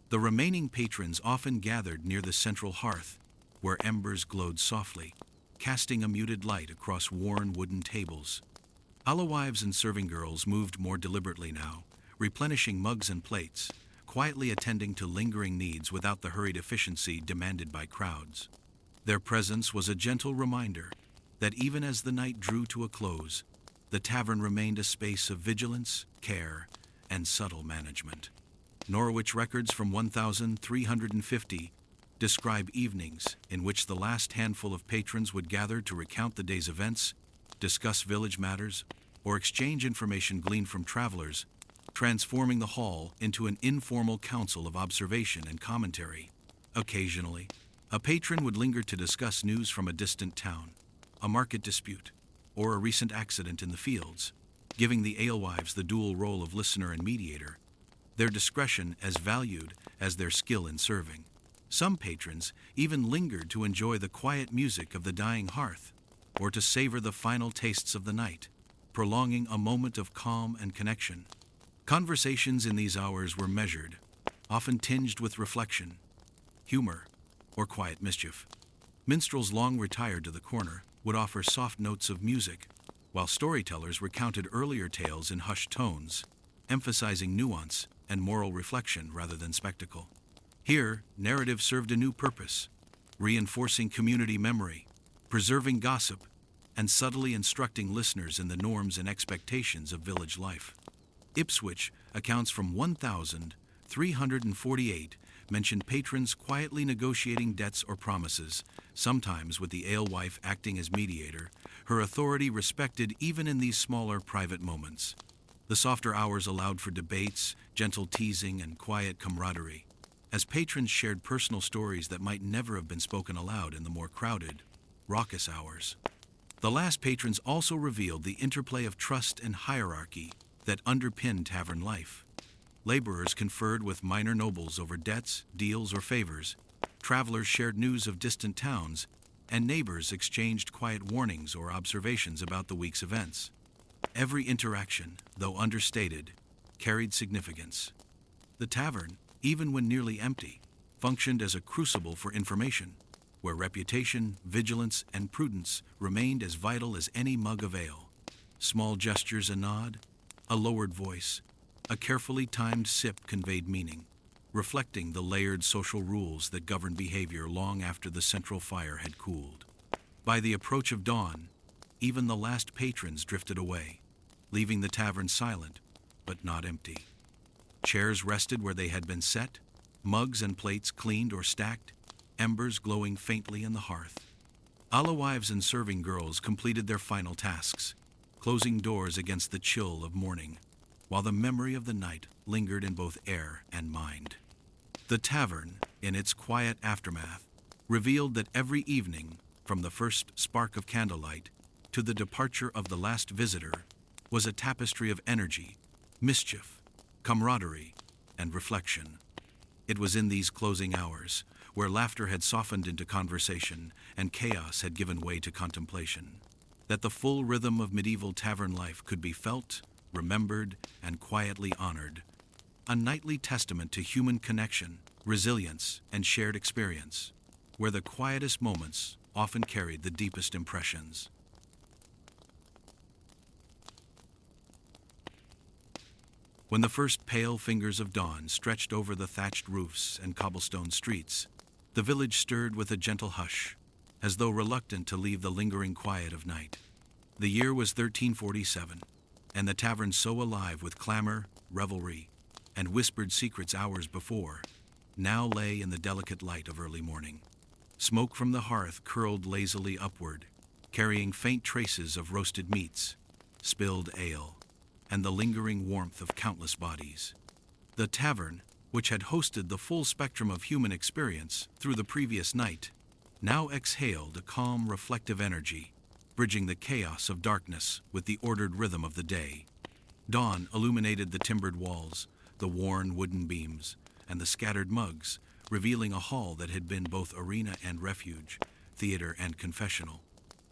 The remaining patrons often gathered near the central hearth, where embers glowed softly, casting a muted light across worn wooden tables. Alewives and serving girls moved more deliberately now, replenishing mugs and plates, quietly attending to lingering needs without the hurried efficiency demanded by crowds. Their presence was a gentle reminder that even as the night drew to a close, the tavern remained a space of vigilance, care, and subtle management. Norwich records from 1350 describe evenings in which the last handful of patrons would gather to recount the day's events, discuss village matters, or exchange information gleaned from travelers, transforming the hall into an informal council of observation and commentary. Occasionally, a patron would linger to discuss news from a distant town, a market dispute, or a recent accident in the fields, giving the alewives the dual role of listener and mediator, their discretion as valued as their skill in serving. Some patrons even lingered to enjoy the quiet music of the dying hearth, or to savor the final tastes of the night, prolonging a moment of calm and connection. Conversations in these hours were measured, often tinged with reflection, humor, or quiet mischief. Minstrels long retired to the corner would offer soft notes of music, while storytellers recounted earlier tales in hushed tones, emphasizing nuance and moral reflection rather than spectacle. Here, narrative served a new purpose, reinforcing community memory, preserving gossip, and subtly instructing listeners in the norms and expectations of village life. Ipswich accounts from 1348 mentioned patrons quietly negotiating debts or promises, sometimes with the alewife acting as mediator, her authority respected even in these smaller private moments. The softer hours allowed for debates, gentle teasing, and quiet camaraderie, as patrons shared personal stories that might never have been spoken aloud in the more crowded, raucous hours. The last patrons also revealed the interplay of trust and hierarchy that underpinned tavern life. Laborers conferred with minor nobles over debts, deals, or favors. Travelers shared news of distant towns, and neighbors exchanged quiet warnings or observations about the week's events. Every interaction, though understated, carried significance. The tavern, even when nearly empty, functioned as a crucible for information, where reputation, vigilance, and prudence remained as vital as any mug of ale. Small gestures, a nod, a lowered voice, a carefully timed sip conveyed meaning, reflecting the layered social rules that governed behavior long after the central fire had cooled. By the approach of dawn, even the last patrons drifted away, leaving the tavern silent, but not empty. Chairs rested where they had been set, mugs and plates cleaned or stacked, embers glowing faintly in the hearth. Alewives and serving girls completed their final tasks, closing doors against the chill of morning, while the memory of the night lingered in both air and mind. The tavern, in its quiet aftermath, revealed that every evening, from the first spark of candlelight to the departure of the last visitor, was a tapestry of energy, mischief, camaraderie, and reflection. It was in these closing hours, where laughter had softened into conversation and chaos had given way to contemplation, that the full rhythm of medieval tavern life could be felt, remembered, and quietly honored, a nightly testament to human connection, resilience, and shared experience, where the quietest moments often carried the deepest impressions. When the first pale fingers of dawn stretched over the thatched roofs and cobblestone streets, the village stirred with a gentle hush, as though reluctant to leave the lingering quiet of night. The year was 1347, and the tavern so alive with clamor, revelry, and whispered secrets hours before, now lay in the delicate light of early morning. Smoke from the hearth curled lazily upward, carrying faint traces of roasted meats, spilled ale, and the lingering warmth of countless bodies. The tavern, which had hosted the full spectrum of human experience through the previous night, now exhaled a calm, reflective energy, bridging the chaos of darkness with the ordered rhythm of the day. Dawn illuminated the timbered walls, the worn wooden beams, and the scattered mugs, revealing a hall that had been both arena and refuge, theater and confessional.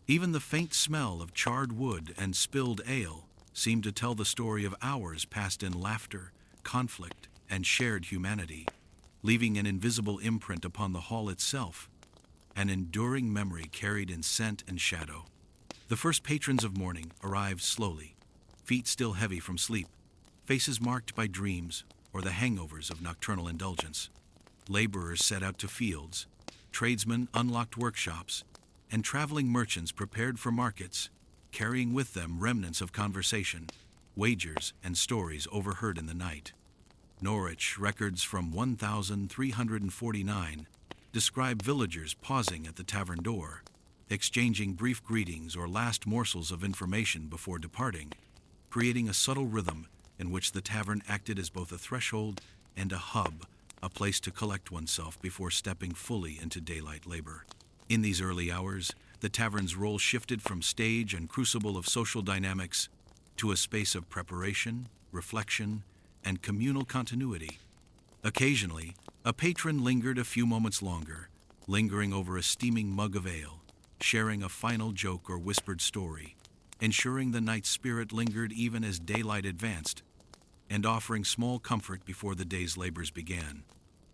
Even the faint smell of charred wood and spilled ale seemed to tell the story of hours passed in laughter, conflict, and shared humanity, leaving an invisible imprint upon the hall itself, an enduring memory carried in scent and shadow. The first patrons of morning arrived slowly, feet still heavy from sleep, faces marked by dreams or the hangovers of nocturnal indulgence. Laborers set out to fields, tradesmen unlocked workshops, and traveling merchants prepared for markets, carrying with them remnants of conversation, wagers, and stories overheard in the night. Norwich records from 1349 describe villagers pausing at the tavern door, exchanging brief greetings or last morsels of information before departing, creating a subtle rhythm in which the tavern acted as both a threshold and a hub, a place to collect oneself before stepping fully into daylight labor. In these early hours, the tavern's role shifted from stage and crucible of social dynamics to a space of preparation, reflection, and communal continuity. Occasionally, a patron lingered a few moments longer, lingering over a steaming mug of ale, sharing a final joke or whispered story, ensuring the night's spirit lingered even as daylight advanced, and offering small comfort before the day's labors began.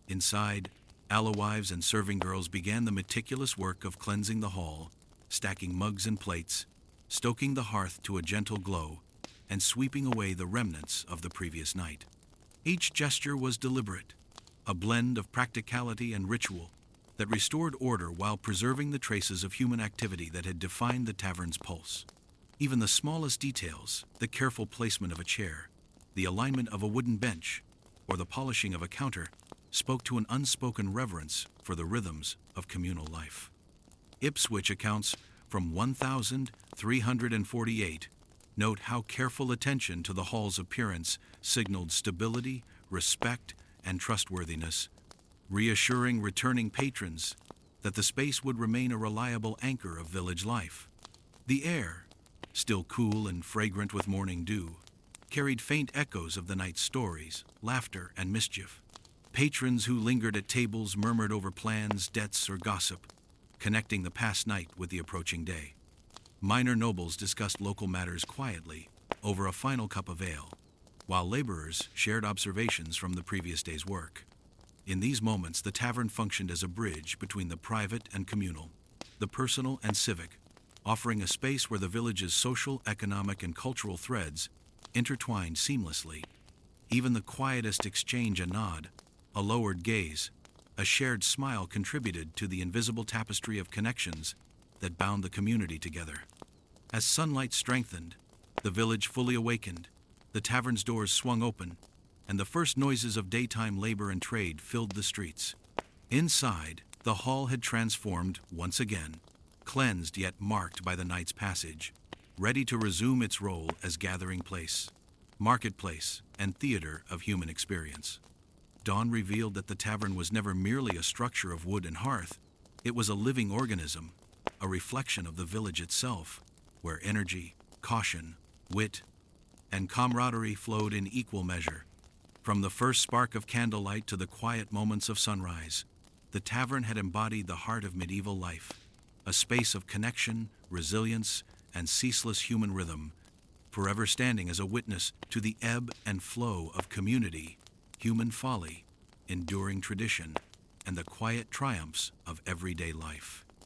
Inside, alewives and serving girls began the meticulous work of cleansing the hall, stacking mugs and plates, stoking the hearth to a gentle glow, and sweeping away the remnants of the previous night. Each gesture was deliberate, a blend of practicality and ritual that restored order while preserving the traces of human activity that had defined the tavern's pulse. Even the smallest details, the careful placement of a chair, the alignment of a wooden bench, or the polishing of a counter, spoke to an unspoken reverence for the rhythms of communal life. Ipswich accounts from 1348 note how careful attention to the hall's appearance signaled stability, respect, and trustworthiness, reassuring returning patrons that the space would remain a reliable anchor of village life. The air, still cool and fragrant with morning dew, carried faint echoes of the night's stories, laughter, and mischief. Patrons who lingered at tables murmured over plans, debts, or gossip, connecting the past night with the approaching day. Minor nobles discussed local matters quietly over a final cup of ale, while laborers shared observations from the previous day's work. In these moments, the tavern functioned as a bridge between the private and communal, the personal and civic, offering a space where the village's social, economic, and cultural threads intertwined seamlessly. Even the quietest exchange, a nod, a lowered gaze, a shared smile contributed to the invisible tapestry of connections that bound the community together. As sunlight strengthened, the village fully awakened, the tavern's doors swung open, and the first noises of daytime labor and trade filled the streets. Inside, the hall had transformed once again, cleansed yet marked by the night's passage, ready to resume its role as gathering place, marketplace, and theater of human experience. Dawn revealed that the tavern was never merely a structure of wood and hearth. It was a living organism, a reflection of the village itself, where energy, caution, wit, and camaraderie flowed in equal measure. From the first spark of candlelight to the quiet moments of sunrise, the tavern had embodied the heart of medieval life, a space of connection, resilience, and ceaseless human rhythm, forever standing as a witness to the ebb and flow of community, human folly, enduring tradition, and the quiet triumphs of everyday life.